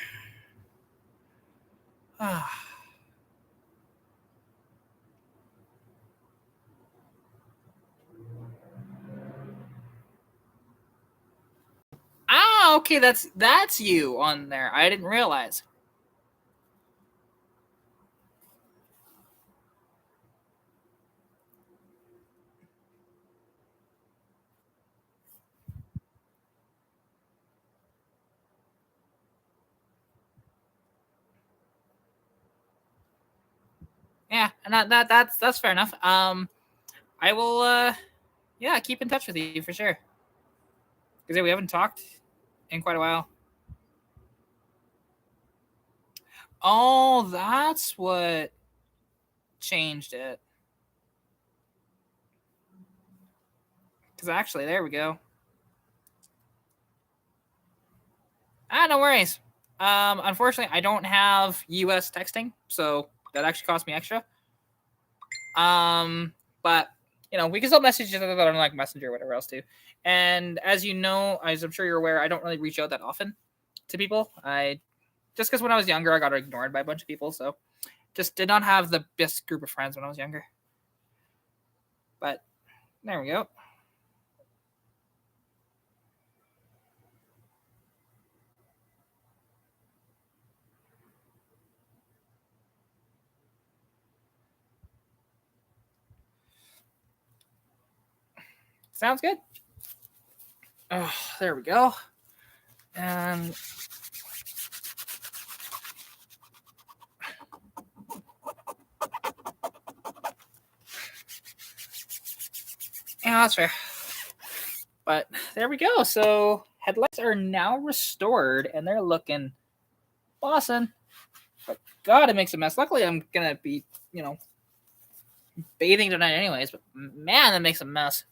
Okay, that's you on there. I didn't realize. Yeah, and that's fair enough. I will yeah, keep in touch with you for sure. Because we haven't talked in quite a while. Oh, that's what changed it. Because actually, there we go. No worries. Unfortunately, I don't have US texting, so that actually cost me extra. But we can still message each other on like Messenger or whatever else too. And as you know, as I'm sure you're aware, I don't really reach out that often to people. Just because when I was younger, I got ignored by a bunch of people, so just did not have the best group of friends when I was younger. But there we go. Sounds good. Oh, there we go. And yeah, that's fair. But there we go. So headlights are now restored, and they're looking awesome. But God, it makes a mess. Luckily, I'm gonna be, bathing tonight anyways. But man, that makes a mess.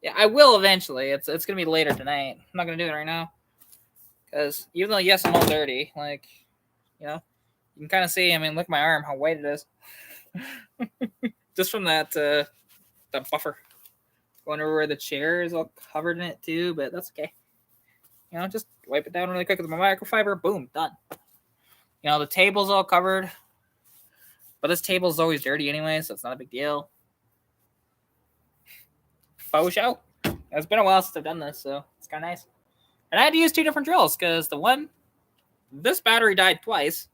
Yeah, I will eventually. It's gonna be later tonight. I'm not gonna do it right now because even though yes, I'm all dirty, like you can kind of see. I mean, look at my arm, how white it is, just from that buffer going over where the chair is all covered in it too. But that's okay. Just wipe it down really quick with my microfiber. Boom, done. The table's all covered, but this table's always dirty anyway, so it's not a big deal. Faux show. It's been a while since I've done this, so it's kind of nice. And I had to use 2 different drills because this battery died twice,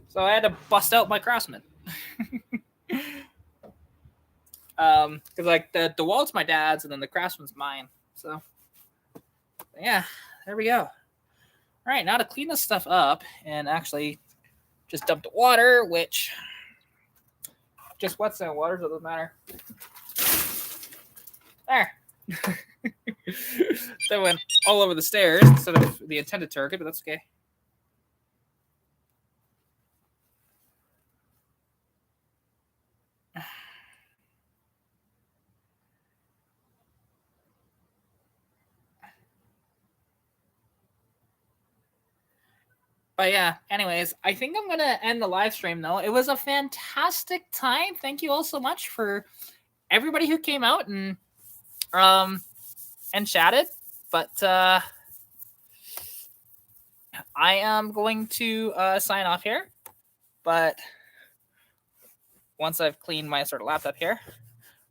so I had to bust out my Craftsman. Because like the DeWalt's my dad's, and then the Craftsman's mine. So yeah, there we go. All right, now to clean this stuff up and actually just dump the water, which just wets that water, so it doesn't matter. There. That went all over the stairs instead of the intended target, but that's okay. But yeah, anyways, I think I'm gonna end the live stream though. It was a fantastic time. Thank you all so much for everybody who came out and chatted. But I am going to sign off here. But once I've cleaned my sort of laptop here.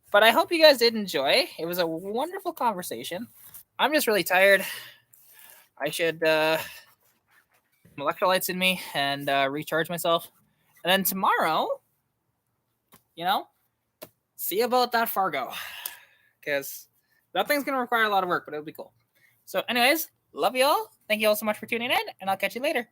But I hope you guys did enjoy. It was a wonderful conversation. I'm just really tired. I should electrolytes in me and recharge myself, and then tomorrow, see about that Fargo, because that thing's gonna require a lot of work, but it'll be cool. So, anyways, love you all. Thank you all so much for tuning in, and I'll catch you later.